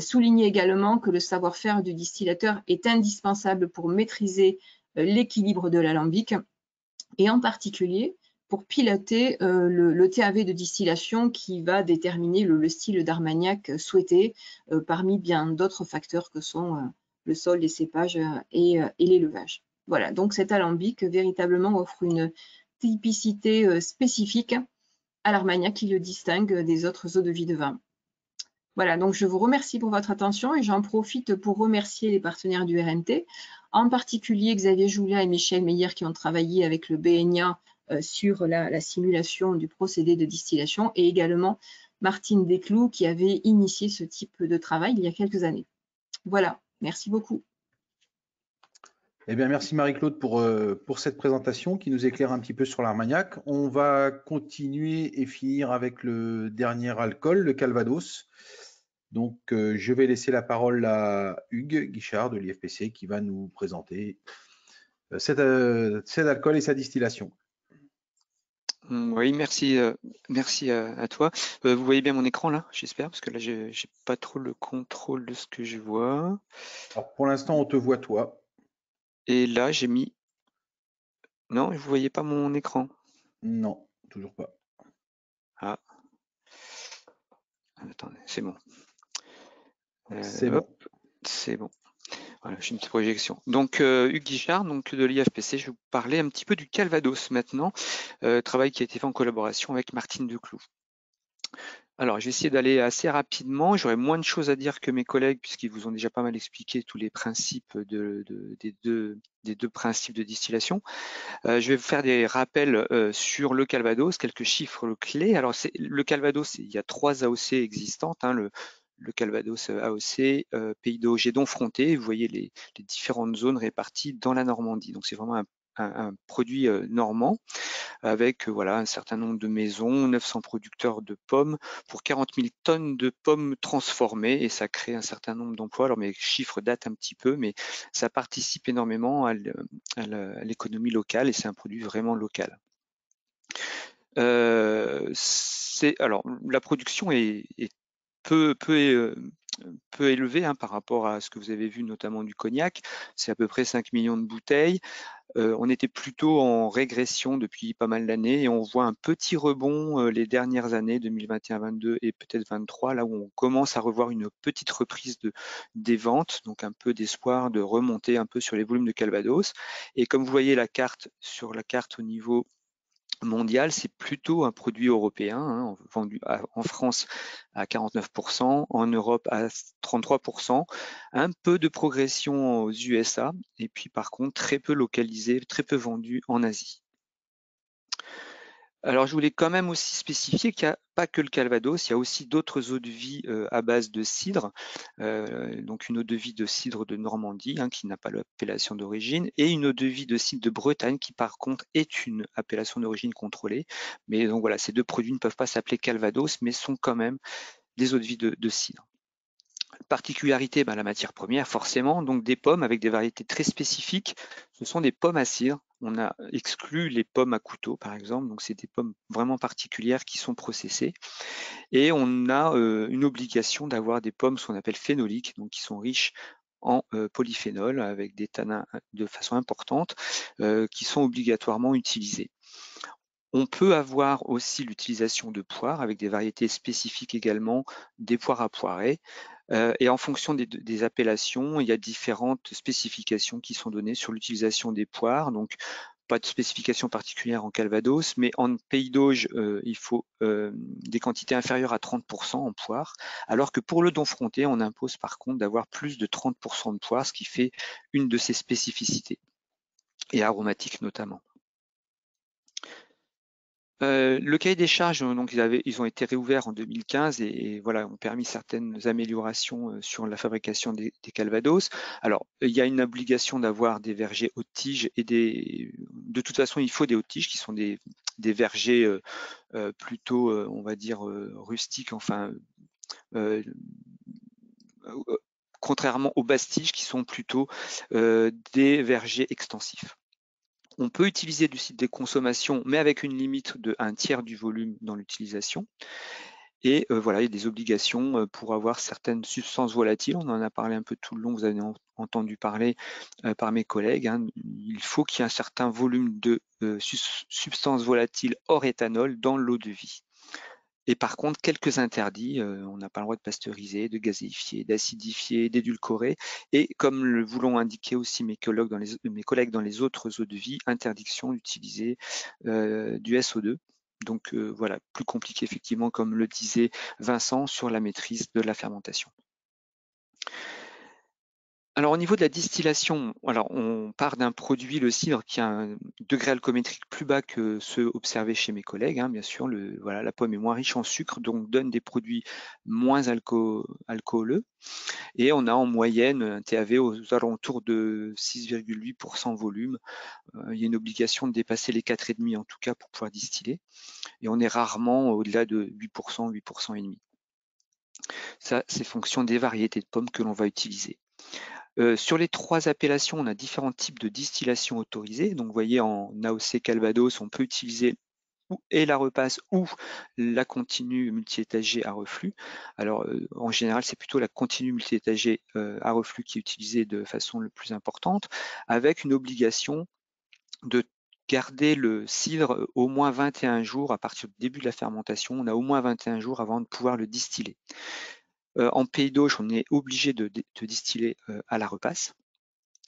souligner également que le savoir-faire du distillateur est indispensable pour maîtriser l'équilibre de l'alambic et en particulier pour piloter le TAV de distillation qui va déterminer le style d'armagnac souhaité parmi bien d'autres facteurs que sont le sol, les cépages et l'élevage. Voilà, donc cet alambic véritablement offre une typicité spécifique à l'armagnac qui le distingue des autres eaux-de-vie de vin. Voilà, donc je vous remercie pour votre attention et j'en profite pour remercier les partenaires du RMT, en particulier Xavier Joulia et Michel Meyer qui ont travaillé avec le BNIA sur la simulation du procédé de distillation et également Martine Desclous qui avait initié ce type de travail il y a quelques années. Voilà, merci beaucoup. Eh bien, merci Marie-Claude pour cette présentation qui nous éclaire un petit peu sur l'Armagnac. On va continuer et finir avec le dernier alcool, le Calvados. Donc, je vais laisser la parole à Hugues Guichard de l'IFPC qui va nous présenter cet alcool et sa distillation. Oui, merci, merci à toi. Vous voyez bien mon écran là, j'espère, parce que là, j'ai pas trop le contrôle de ce que je vois. Alors, pour l'instant, on te voit toi. Et là, j'ai mis... Non, vous voyez pas mon écran? Non, toujours pas. Ah. Attendez, c'est bon. C'est bon. C'est bon. Voilà, j'ai une petite projection. Donc, Hugues Guichard, donc, de l'IFPC, je vais vous parler un petit peu du Calvados maintenant, travail qui a été fait en collaboration avec Martine Desclous. Alors, je vais essayer d'aller assez rapidement. J'aurai moins de choses à dire que mes collègues, puisqu'ils vous ont déjà pas mal expliqué tous les principes des deux principes de distillation. Je vais vous faire des rappels sur le Calvados, quelques chiffres clés. Alors, le Calvados, il y a 3 AOC existantes, hein, le Calvados AOC, Pays d'Auge et Domfronté. Vous voyez les différentes zones réparties dans la Normandie. Donc, c'est vraiment un produit normand avec voilà, un certain nombre de maisons, 900 producteurs de pommes pour 40 000 tonnes de pommes transformées et ça crée un certain nombre d'emplois. Alors mes chiffres datent un petit peu, mais ça participe énormément à l'économie locale et c'est un produit vraiment local. Alors la production est peu élevé hein, par rapport à ce que vous avez vu notamment du cognac, c'est à peu près 5 millions de bouteilles. On était plutôt en régression depuis pas mal d'années et on voit un petit rebond les dernières années, 2021-22 et peut-être 23, là où on commence à revoir une petite reprise des ventes, donc un peu d'espoir de remonter un peu sur les volumes de Calvados. Et comme vous voyez sur la carte au niveau mondial, c'est plutôt un produit européen, hein, vendu en France à 49%, en Europe à 33%, un peu de progression aux USA, et puis par contre très peu localisé, très peu vendu en Asie. Alors, je voulais quand même aussi spécifier qu'il n'y a pas que le Calvados, il y a aussi d'autres eaux de vie à base de cidre, donc une eau de vie de cidre de Normandie, hein, qui n'a pas l'appellation d'origine, et une eau de vie de cidre de Bretagne, qui par contre est une appellation d'origine contrôlée. Mais donc voilà, ces deux produits ne peuvent pas s'appeler Calvados, mais sont quand même des eaux de vie de cidre. Particularité, la matière première, forcément, donc des pommes avec des variétés très spécifiques. Ce sont des pommes à cidre. On a exclu les pommes à couteau, par exemple. Donc, c'est des pommes vraiment particulières qui sont processées. Et on a une obligation d'avoir des pommes, ce qu'on appelle phénoliques, donc qui sont riches en polyphénol, avec des tanins de façon importante, qui sont obligatoirement utilisés. On peut avoir aussi l'utilisation de poires avec des variétés spécifiques également, des poires à poirer. Et en fonction des appellations, il y a différentes spécifications qui sont données sur l'utilisation des poires. Donc, pas de spécification particulière en Calvados, mais en Pays d'Auge, il faut des quantités inférieures à 30% en poires, alors que pour le Domfronté, on impose par contre d'avoir plus de 30% de poires, ce qui fait une de ses spécificités. et aromatiques notamment. Le cahier des charges, donc ils ont été réouverts en 2015 et voilà, ont permis certaines améliorations sur la fabrication des calvados. Alors, il y a une obligation d'avoir des vergers haute tige et de toute façon, il faut des hautes tiges qui sont des vergers plutôt, on va dire, rustiques, enfin, contrairement aux basses tiges qui sont plutôt des vergers extensifs. On peut utiliser du site des consommations, mais avec une limite de 1/3 du volume dans l'utilisation. Et voilà, il y a des obligations pour avoir certaines substances volatiles. On en a parlé un peu tout le long, vous avez entendu parler par mes collègues. Hein. Il faut qu'il y ait un certain volume de substances volatiles hors éthanol dans l'eau de vie. Et par contre, quelques interdits, on n'a pas le droit de pasteuriser, de gazéifier, d'acidifier, d'édulcorer. Et comme le voulons indiquer aussi mes collègues dans les autres eaux de vie, interdiction d'utiliser du SO2. Donc voilà, plus compliqué effectivement, comme le disait Vincent, sur la maîtrise de la fermentation. Alors au niveau de la distillation, alors on part d'un produit, le cidre, qui a un degré alcoométrique plus bas que ceux observés chez mes collègues. Hein, bien sûr, voilà, la pomme est moins riche en sucre, donc donne des produits moins alcooleux. Et on a en moyenne un TAV aux alentours de 6,8% volume. Il y a une obligation de dépasser les 4,5 en tout cas pour pouvoir distiller. Et on est rarement au-delà de 8%, 8,5%. Ça, c'est fonction des variétés de pommes que l'on va utiliser. Sur les 3 appellations, on a différents types de distillation autorisées. Donc, vous voyez, en AOC Calvados, on peut utiliser et la repasse ou la continue multi-étagée à reflux. Alors, en général, c'est plutôt la continue multi-étagée à reflux qui est utilisée de façon le plus importante, avec une obligation de garder le cidre au moins 21 jours à partir du début de la fermentation. On a au moins 21 jours avant de pouvoir le distiller. En pays d'Auge, on est obligé de distiller à la repasse.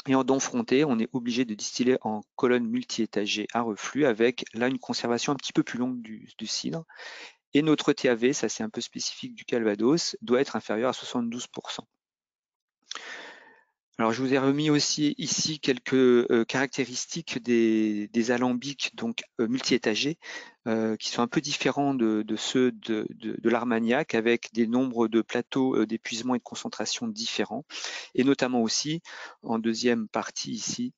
Et en Donfronté, on est obligé de distiller en colonne multi-étagée à reflux avec là une conservation un petit peu plus longue du cidre. Et notre TAV, ça c'est un peu spécifique du Calvados, doit être inférieur à 72%. Alors je vous ai remis aussi ici quelques caractéristiques des alambics donc multi-étagés qui sont un peu différents de ceux de l'Armagnac, avec des nombres de plateaux d'épuisement et de concentration différents, et notamment aussi en deuxième partie ici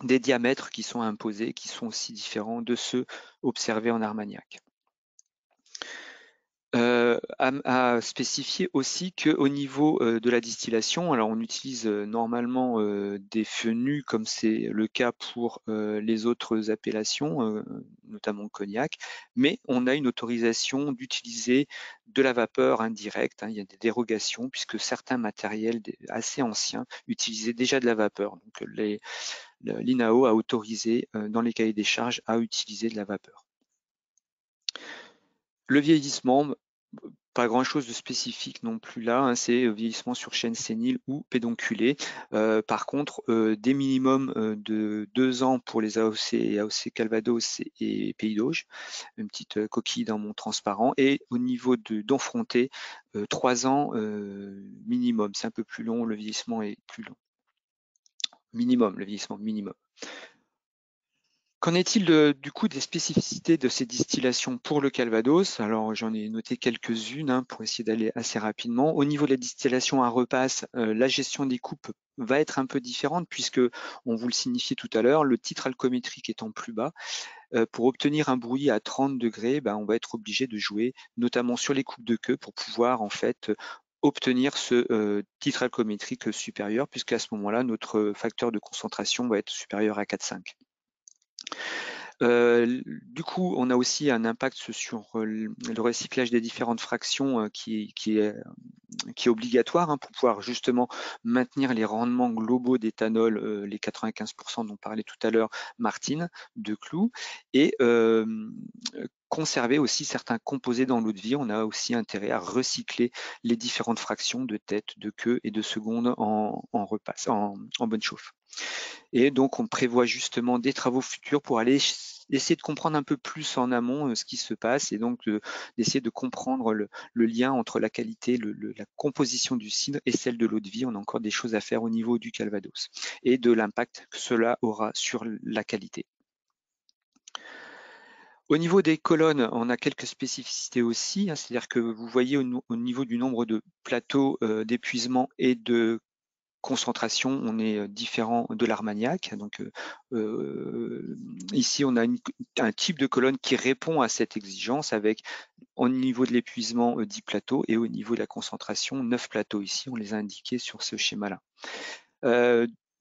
des diamètres qui sont imposés, qui sont aussi différents de ceux observés en Armagnac. À spécifier aussi qu'au niveau de la distillation, alors on utilise normalement des feux nus comme c'est le cas pour les autres appellations, notamment le cognac, mais on a une autorisation d'utiliser de la vapeur indirecte. Hein, il y a des dérogations puisque certains matériels assez anciens utilisaient déjà de la vapeur. Donc l'INAO a autorisé dans les cahiers des charges à utiliser de la vapeur. Le vieillissement, pas grand-chose de spécifique non plus là, hein, c'est vieillissement sur chaîne sénile ou pédonculée. Par contre, des minimums de 2 ans pour les AOC et AOC Calvados et Pays d'Auge, une petite coquille dans mon transparent, et au niveau d'Enfronté, 3 ans minimum, c'est un peu plus long, le vieillissement est plus long. Minimum, le vieillissement minimum. Qu'en est-il du coup des spécificités de ces distillations pour le Calvados? Alors j'en ai noté quelques-unes hein, pour essayer d'aller assez rapidement. Au niveau de la distillation à repasse, la gestion des coupes va être un peu différente puisque, on vous le signifiait tout à l'heure, le titre alcoométrique étant plus bas, pour obtenir un brouillis à 30 degrés, on va être obligé de jouer notamment sur les coupes de queue pour pouvoir en fait obtenir ce titre alcoométrique supérieur, puisqu'à ce moment-là, notre facteur de concentration va être supérieur à 4,5. Du coup, on a aussi un impact sur le recyclage des différentes fractions qui est obligatoire hein, pour pouvoir justement maintenir les rendements globaux d'éthanol, les 95% dont parlait tout à l'heure Martine de Clou, et conserver aussi certains composés dans l'eau de vie. On a aussi intérêt à recycler les différentes fractions de tête, de queue et de seconde en bonne chauffe. Et donc, on prévoit justement des travaux futurs pour aller d'essayer de comprendre un peu plus en amont ce qui se passe et donc d'essayer de comprendre le lien entre la qualité, la composition du cidre et celle de l'eau de vie. On a encore des choses à faire au niveau du Calvados et de l'impact que cela aura sur la qualité. Au niveau des colonnes, on a quelques spécificités aussi, hein, c'est-à-dire que vous voyez au niveau du nombre de plateaux d'épuisement et de concentration, on est différent de l'Armagnac. Donc ici, on a un type de colonne qui répond à cette exigence avec au niveau de l'épuisement 10 plateaux et au niveau de la concentration 9 plateaux. Ici, on les a indiqués sur ce schéma-là.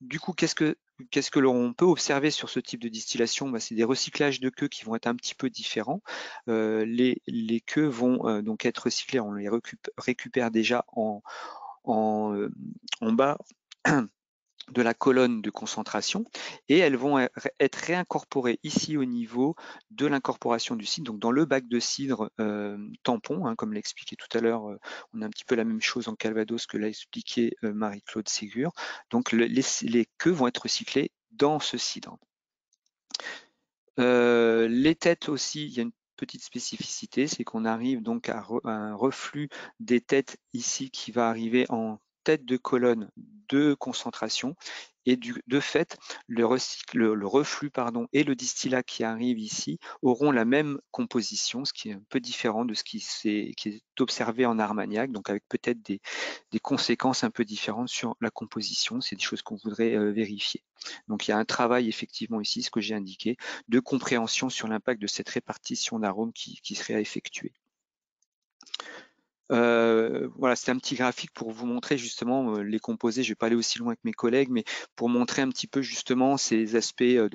Du coup, qu'est-ce que l'on peut observer sur ce type de distillation? C'est des recyclages de queues qui vont être un petit peu différents. Les queues vont donc être recyclées, on les récupère déjà en bas de la colonne de concentration et elles vont être réincorporées ici au niveau de l'incorporation du cidre, donc dans le bac de cidre tampon, hein, comme l'expliqué tout à l'heure, on a un petit peu la même chose en Calvados que l'a expliqué Marie-Claude Ségur. Donc les queues vont être recyclées dans ce cidre. Les têtes aussi, il y a une petite spécificité, c'est qu'on arrive donc à un reflux des têtes ici qui va arriver en tête de colonne de concentration et de fait le reflux et le distillat qui arrive ici auront la même composition, ce qui est un peu différent de ce qui est observé en Armagnac, donc avec peut-être des conséquences un peu différentes sur la composition. C'est des choses qu'on voudrait vérifier. Donc il y a un travail effectivement ici, ce que j'ai indiqué, de compréhension sur l'impact de cette répartition d'arômes qui serait à effectuer. Voilà, c'est un petit graphique pour vous montrer justement les composés. Je ne vais pas aller aussi loin que mes collègues, mais pour montrer un petit peu justement ces aspects de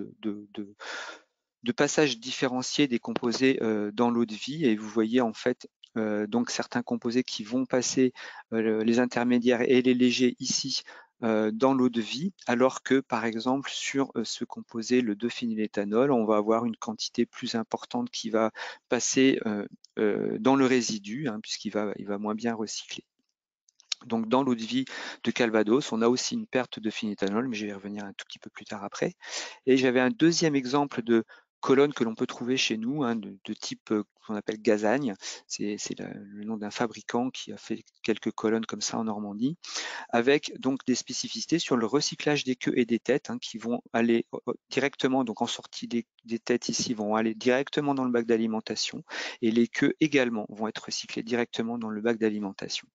passage différencié des composés dans l'eau de vie. Et vous voyez en fait donc certains composés qui vont passer les intermédiaires et les légers ici dans l'eau de vie, alors que par exemple sur ce composé, le 2-phényléthanol, on va avoir une quantité plus importante qui va passer dans le résidu, hein, puisqu'il va moins bien recycler. Donc dans l'eau de vie de Calvados, on a aussi une perte de phényléthanol, mais je vais y revenir un tout petit peu plus tard après. Et j'avais un deuxième exemple de colonne que l'on peut trouver chez nous, hein, de type qu'on appelle Gazagne. C'est le nom d'un fabricant qui a fait quelques colonnes comme ça en Normandie, avec donc des spécificités sur le recyclage des queues et des têtes, hein, qui vont aller directement, donc en sortie des têtes ici, vont aller directement dans le bac d'alimentation, et les queues également vont être recyclées directement dans le bac d'alimentation.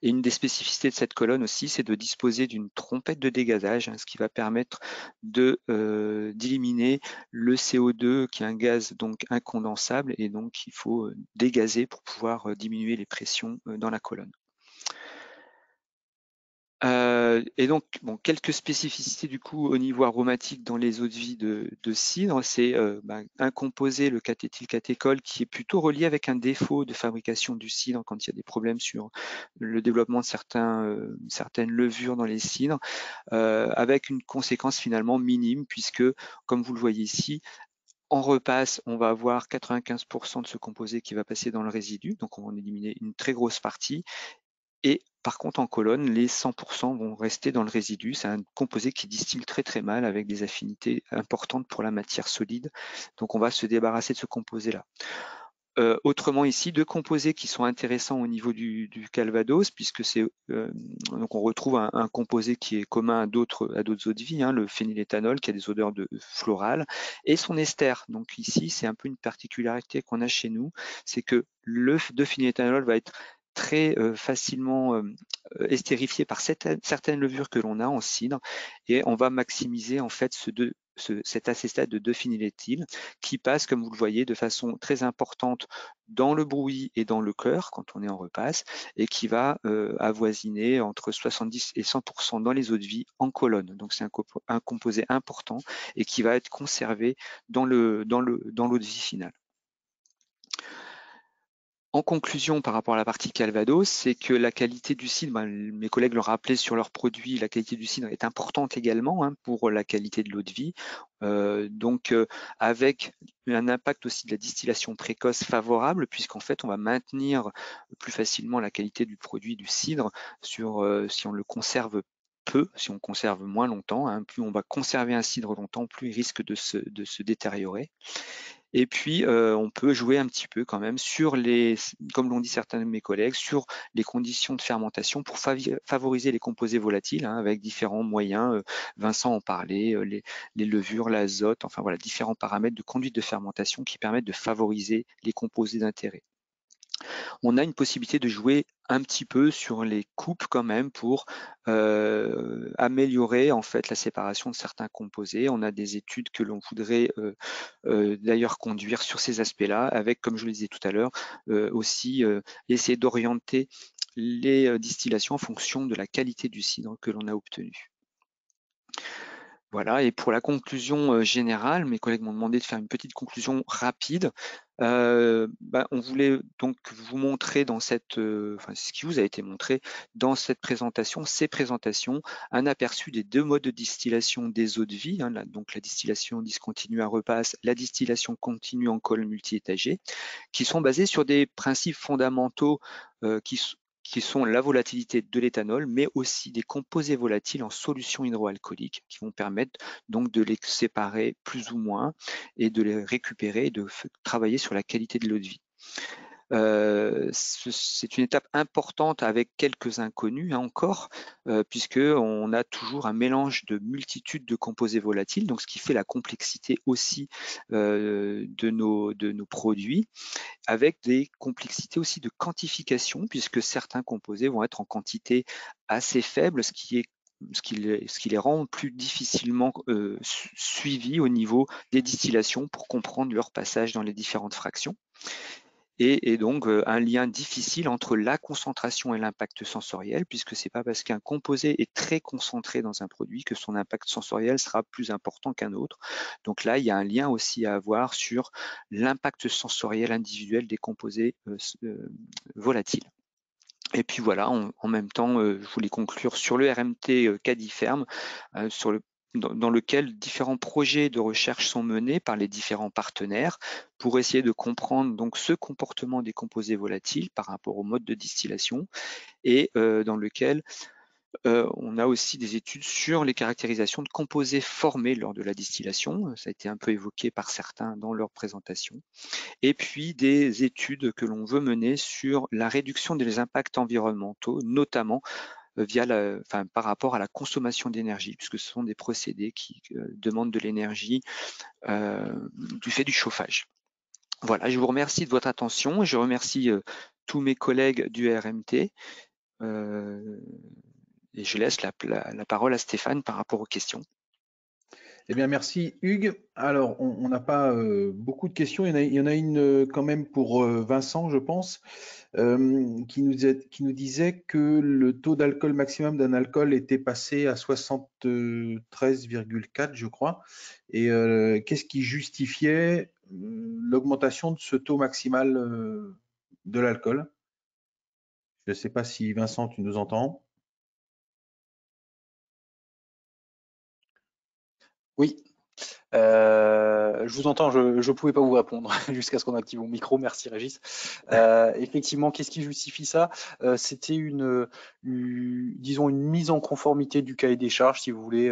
Et une des spécificités de cette colonne aussi, c'est de disposer d'une trompette de dégazage, hein, ce qui va permettre d'éliminer le CO2, qui est un gaz donc incondensable, et donc il faut dégazer pour pouvoir diminuer les pressions dans la colonne. Et donc, bon, quelques spécificités du coup au niveau aromatique dans les eaux de vie de cidre, c'est un composé, le catéthylcatéchol, qui est plutôt relié avec un défaut de fabrication du cidre quand il y a des problèmes sur le développement de certaines levures dans les cidres, avec une conséquence finalement minime, puisque, comme vous le voyez ici, en repasse, on va avoir 95% de ce composé qui va passer dans le résidu, donc on va en éliminer une très grosse partie. Et par contre, en colonne, les 100% vont rester dans le résidu. C'est un composé qui distille très très mal avec des affinités importantes pour la matière solide. Donc on va se débarrasser de ce composé-là. Autrement ici, deux composés qui sont intéressants au niveau du Calvados, puisque c'est donc on retrouve un composé qui est commun à d'autres eaux de vie, hein, le phényléthanol qui a des odeurs florales, et son ester. Donc ici, c'est un peu une particularité qu'on a chez nous, c'est que le 2-phényléthanol va être très facilement estérifié par certaines levures que l'on a en cidre, et on va maximiser en fait cet acétate de 2-phényléthyl qui passe, comme vous le voyez, de façon très importante dans le bruit et dans le cœur quand on est en repasse, et qui va avoisiner entre 70 et 100% dans les eaux de vie en colonne. Donc c'est un composé important et qui va être conservé dans l'eau de vie finale. En conclusion, par rapport à la partie Calvados, c'est que la qualité du cidre, mes collègues l'ont rappelé sur leurs produits, la qualité du cidre est importante également, hein, pour la qualité de l'eau de vie. Avec un impact aussi de la distillation précoce favorable, puisqu'en fait on va maintenir plus facilement la qualité du produit du cidre si on le conserve peu, si on conserve moins longtemps, hein. Plus on va conserver un cidre longtemps, plus il risque de se détériorer. Et puis, on peut jouer un petit peu quand même sur comme l'ont dit certains de mes collègues, sur les conditions de fermentation pour favoriser les composés volatiles, hein, avec différents moyens. Vincent en parlait, les levures, l'azote, enfin voilà, différents paramètres de conduite de fermentation qui permettent de favoriser les composés d'intérêt. On a une possibilité de jouer un petit peu sur les coupes quand même pour améliorer en fait la séparation de certains composés. On a des études que l'on voudrait d'ailleurs conduire sur ces aspects-là, avec, comme je le disais tout à l'heure, aussi essayer d'orienter les distillations en fonction de la qualité du cidre que l'on a obtenu. Voilà, et pour la conclusion générale, mes collègues m'ont demandé de faire une petite conclusion rapide. On voulait donc vous montrer dans cette, ce qui vous a été montré dans cette présentation, ces présentations, un aperçu des deux modes de distillation des eaux de vie, hein, donc la distillation discontinue à repasse, la distillation continue en col multi-étagé, qui sont basés sur des principes fondamentaux qui sont la volatilité de l'éthanol, mais aussi des composés volatiles en solution hydroalcoolique qui vont permettre donc de les séparer plus ou moins et de les récupérer et de travailler sur la qualité de l'eau de vie. C'est une étape importante avec quelques inconnus encore, puisqu'on a toujours un mélange de multitudes de composés volatiles, donc ce qui fait la complexité aussi de nos produits, avec des complexités aussi de quantification, puisque certains composés vont être en quantité assez faible, ce qui les rend plus difficilement suivis au niveau des distillations pour comprendre leur passage dans les différentes fractions. Et donc un lien difficile entre la concentration et l'impact sensoriel, puisque c'est pas parce qu'un composé est très concentré dans un produit que son impact sensoriel sera plus important qu'un autre. Donc là, il y a un lien aussi à avoir sur l'impact sensoriel individuel des composés volatiles. Et puis voilà, en même temps, je voulais conclure sur le RMT Cadiferm, dans lequel différents projets de recherche sont menés par les différents partenaires pour essayer de comprendre donc ce comportement des composés volatiles par rapport au mode de distillation, et dans lequel on a aussi des études sur les caractérisations de composés formés lors de la distillation. Ça a été un peu évoqué par certains dans leur présentation. Et puis des études que l'on veut mener sur la réduction des impacts environnementaux, notamment par rapport à la consommation d'énergie, puisque ce sont des procédés qui demandent de l'énergie du fait du chauffage. Voilà, je vous remercie de votre attention. Je remercie tous mes collègues du RMT. Et je laisse la parole à Stéphane par rapport aux questions. Eh bien, merci Hugues. Alors, on n'a pas beaucoup de questions. Il y en a une quand même pour Vincent, je pense, qui nous disait que le taux d'alcool maximum d'un alcool était passé à 73,4, je crois. Et qu'est-ce qui justifiait l'augmentation de ce taux maximal de l'alcool? Je ne sais pas si Vincent, tu nous entends? Oui, je vous entends, je ne pouvais pas vous répondre jusqu'à ce qu'on active mon micro, merci Régis. Effectivement, qu'est-ce qui justifie ça? C'était disons une mise en conformité du cahier des charges, si vous voulez.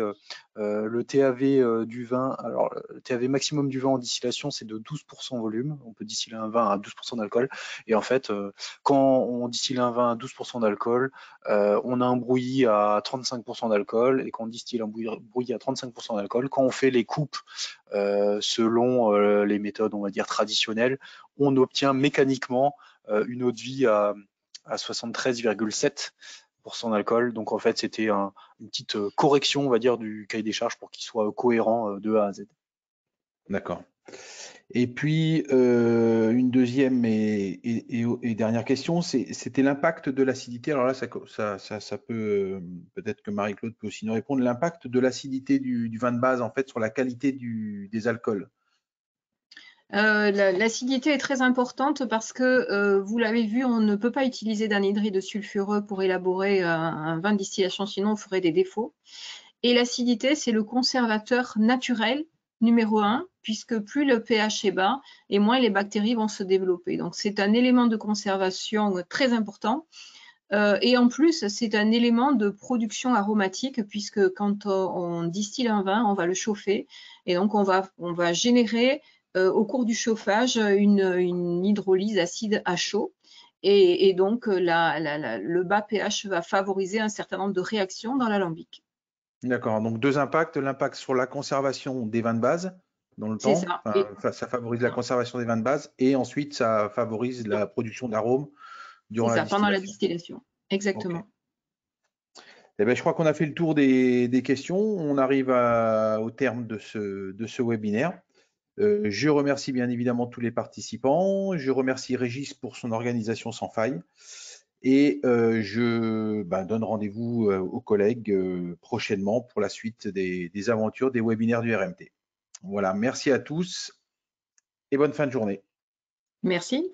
Le TAV du vin, alors le TAV maximum du vin en distillation, c'est de 12% volume. On peut distiller un vin à 12% d'alcool. Et en fait, quand on distille un vin à 12% d'alcool, on a un brouillis à 35% d'alcool. Et quand on distille un brouillis à 35% d'alcool, quand on fait les coupes selon les méthodes, on va dire, traditionnelles, on obtient mécaniquement une eau de vie à 73,7% d'alcool. Donc en fait, c'était une petite correction, on va dire, du cahier des charges pour qu'il soit cohérent de A à Z. D'accord. Et puis, une deuxième et dernière question, c'était l'impact de l'acidité. Alors là, ça peut, peut-être que Marie-Claude peut aussi nous répondre, l'impact de l'acidité du vin de base, en fait, sur la qualité des alcools. L'acidité est très importante parce que, vous l'avez vu, on ne peut pas utiliser d'anhydride sulfureux pour élaborer un vin de distillation, sinon on ferait des défauts. Et l'acidité, c'est le conservateur naturel numéro 1, puisque plus le pH est bas et moins les bactéries vont se développer. Donc, c'est un élément de conservation très important Et en plus, c'est un élément de production aromatique puisque quand on distille un vin, on va le chauffer et donc on va générer au cours du chauffage une hydrolyse acide à chaud. Et donc, le bas pH va favoriser un certain nombre de réactions dans l'alambic. D'accord, donc deux impacts, l'impact sur la conservation des vins de base dans le C'est temps, ça. enfin, ça favorise la conservation des vins de base et ensuite ça favorise la production d'arômes durant la pendant la distillation. distillation. Exactement. Okay. Eh bien, je crois qu'on a fait le tour des questions. On arrive au terme de ce webinaire. Je remercie bien évidemment tous les participants. Je remercie Régis pour son organisation sans faille. Et je donne rendez-vous aux collègues prochainement pour la suite des aventures des webinaires du RMT. Voilà, merci à tous et bonne fin de journée. Merci.